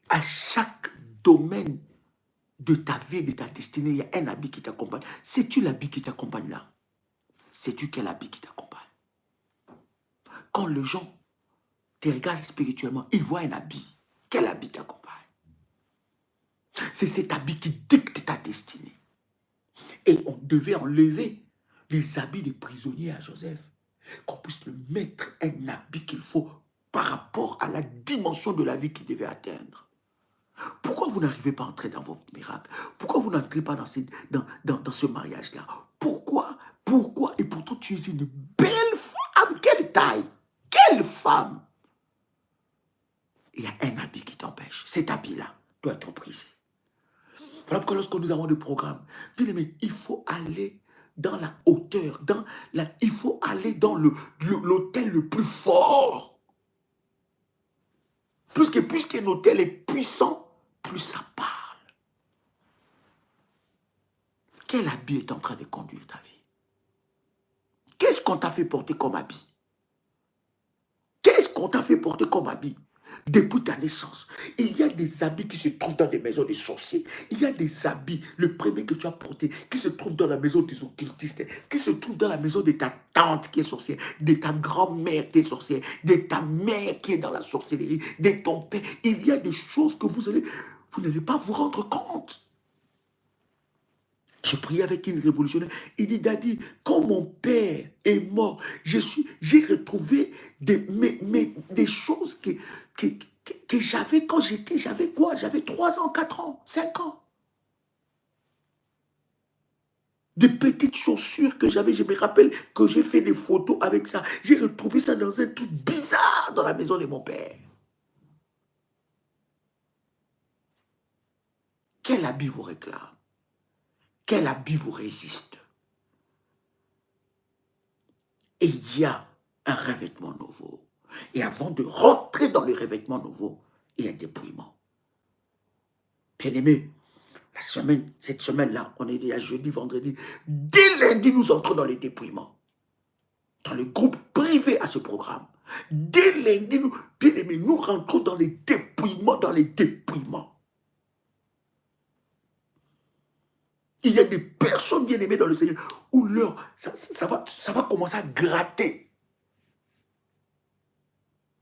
À chaque domaine de ta vie, de ta destinée, il y a un habit qui t'accompagne. Sais-tu l'habit qui t'accompagne là? Sais-tu quel habit qui t'accompagne? Quand les gens te regardent spirituellement, ils voient un habit. Quel habit t'accompagne? C'est cet habit qui dicte ta destinée. Et on devait enlever les habits des prisonniers à Joseph. Qu'on puisse le mettre un habit qu'il faut par rapport à la dimension de la vie qu'il devait atteindre. Pourquoi vous n'arrivez pas à entrer dans votre miracle? Pourquoi vous n'entrez pas dans ce mariage-là? Pourquoi? Et pourtant, tu es une belle femme. Quelle taille? Quelle femme? Il y a un habit qui t'empêche. Cet habit-là doit être brisé. Voilà pourquoi lorsque nous avons des programmes, bien aimé, il faut aller dans la hauteur, il faut aller dans l'hôtel le plus fort. Puisqu'un hôtel est puissant, plus ça parle. Quel habit est en train de conduire ta vie? Qu'est-ce qu'on t'a fait porter comme habit? Qu'est-ce qu'on t'a fait porter comme habit? Depuis ta naissance, il y a des habits qui se trouvent dans des maisons des sorciers. Il y a des habits, le premier que tu as porté, qui se trouve dans la maison des occultistes, qui se trouve dans la maison de ta tante qui est sorcière, de ta grand-mère qui est sorcière, de ta mère qui est dans la sorcellerie, de ton père. Il y a des choses que vous n'allez pas vous rendre compte. Je priais avec une révolutionnaire. Il dit, Daddy, quand mon père est mort, j'ai retrouvé des choses que j'avais quand j'avais quoi? J'avais 3 ans, 4 ans, 5 ans. Des petites chaussures que j'avais, je me rappelle que j'ai fait des photos avec ça. J'ai retrouvé ça dans un truc bizarre dans la maison de mon père. Quel habit vous réclame? Quel habit vous résiste? Et il y a un revêtement nouveau. Et avant de rentrer dans le revêtement nouveau, il y a un dépouillement. Bien-aimés, cette semaine-là, on est déjà jeudi, vendredi. Dès lundi, nous entrons dans les dépouillements. Dans le groupe privé à ce programme. Dès lundi, bien-aimés, nous rentrons dans les dépouillements, Il y a des personnes bien-aimées dans le Seigneur où ça va commencer à gratter.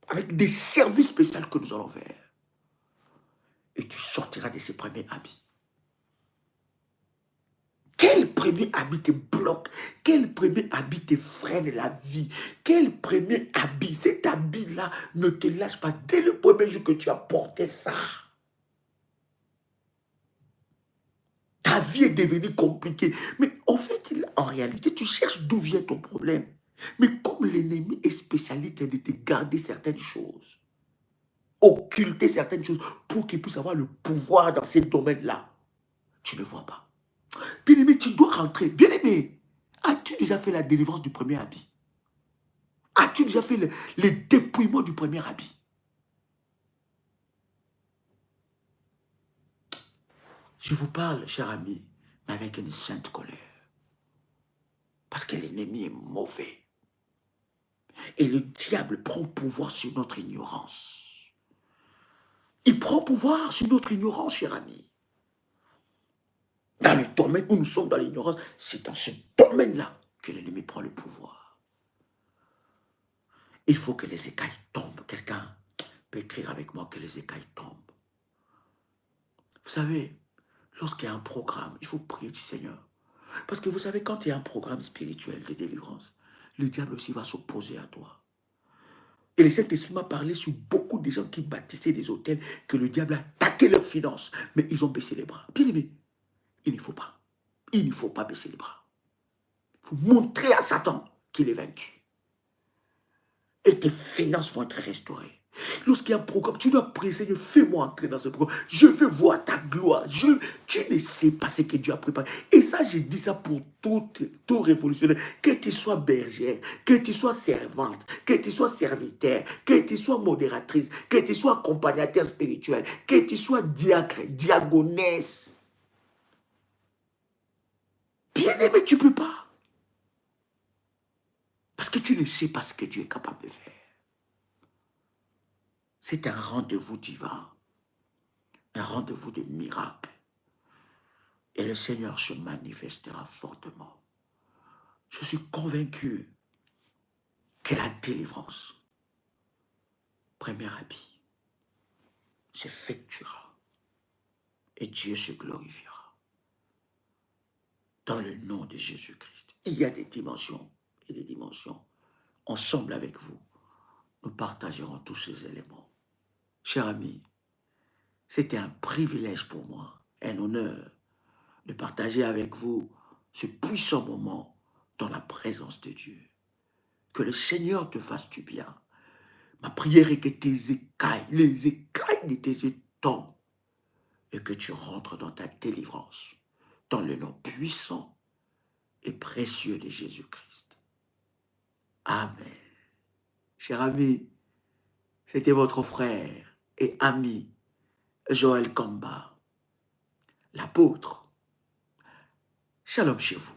Avec des services spéciaux que nous allons faire. Et tu sortiras de ces premiers habits. Quel premier habit te bloque? Quel premier habit te freine la vie? Quel premier habit? Cet habit-là ne te lâche pas dès le premier jour que tu as porté ça. Ta vie est devenue compliquée. Mais en fait, en réalité, tu cherches d'où vient ton problème. Mais comme l'ennemi est spécialiste de te garder certaines choses, occulter certaines choses pour qu'il puisse avoir le pouvoir dans ces domaines-là, tu ne vois pas. Bien-aimé, tu dois rentrer. Bien-aimé, as-tu déjà fait la délivrance du premier habit? As-tu déjà fait le dépouillement du premier habit? Je vous parle, cher ami, mais avec une sainte colère. Parce que l'ennemi est mauvais. Et le diable prend pouvoir sur notre ignorance. Il prend pouvoir sur notre ignorance, cher ami. Dans le domaine où nous sommes dans l'ignorance, c'est dans ce domaine-là que l'ennemi prend le pouvoir. Il faut que les écailles tombent. Quelqu'un peut écrire avec moi que les écailles tombent. Vous savez, lorsqu'il y a un programme, il faut prier du Seigneur. Parce que vous savez, quand il y a un programme spirituel de délivrance, le diable aussi va s'opposer à toi. Et le Saint-Esprit m'a parlé sur beaucoup de gens qui bâtissaient des hôtels, que le diable a attaqué leurs finances, mais ils ont baissé les bras. Bien aimé, il ne faut pas. Il ne faut pas baisser les bras. Il faut montrer à Satan qu'il est vaincu. Et tes finances vont être restaurées. Lorsqu'il y a un programme, tu dois prier, Seigneur, fais-moi entrer dans ce programme. Je veux voir ta gloire. Tu ne sais pas ce que Dieu a préparé. Et ça, j'ai dit ça pour tout révolutionnaire. Que tu sois bergère, que tu sois servante, que tu sois serviteur, que tu sois modératrice, que tu sois accompagnateur spirituel, que tu sois diacre, diagonesse. Bien-aimé, tu ne peux pas. Parce que tu ne sais pas ce que Dieu est capable de faire. C'est un rendez-vous divin, un rendez-vous de miracle. Et le Seigneur se manifestera fortement. Je suis convaincu que la délivrance, premier habit, s'effectuera et Dieu se glorifiera. Dans le nom de Jésus-Christ. Il y a des dimensions et des dimensions. Ensemble avec vous, nous partagerons tous ces éléments. Chers amis, c'était un privilège pour moi, un honneur de partager avec vous ce puissant moment dans la présence de Dieu. Que le Seigneur te fasse du bien. Ma prière est que tes écailles, les écailles de tes yeux tombent et que tu rentres dans ta délivrance dans le nom puissant et précieux de Jésus-Christ. Amen. Chers amis, c'était votre frère et ami Joël Kamba, l'apôtre. Shalom chez vous.